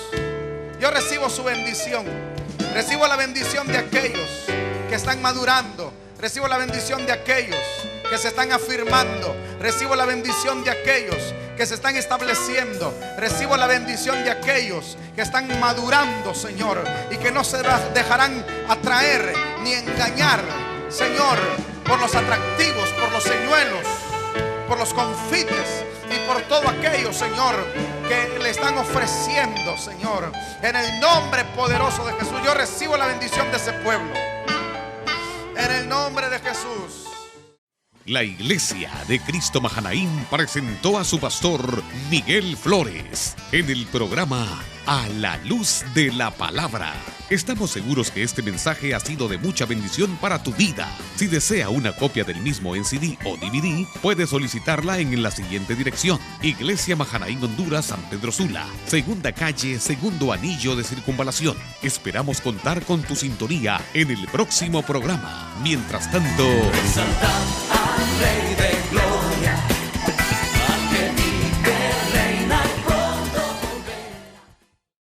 Yo recibo su bendición. Recibo la bendición de aquellos que están madurando. Recibo la bendición de aquellos que se están afirmando. Recibo la bendición de aquellos que se están estableciendo. Recibo la bendición de aquellos que están madurando, Señor, y que no se dejarán atraer ni engañar, Señor, por los atractivos, por los señuelos, por los confites y por todo aquello, Señor, que le están ofreciendo, Señor. En el nombre poderoso de Jesús, yo recibo la bendición de ese pueblo. En el nombre de Jesús. La Iglesia de Cristo Mahanaim presentó a su pastor Miguel Flores en el programa A la Luz de la Palabra. Estamos seguros que este mensaje ha sido de mucha bendición para tu vida. Si desea una copia del mismo en CD o DVD, puede solicitarla en la siguiente dirección: Iglesia Mahanaim Honduras, San Pedro Sula, segunda calle, segundo anillo de circunvalación. Esperamos contar con tu sintonía en el próximo programa. Mientras tanto, Exaltad al Rey de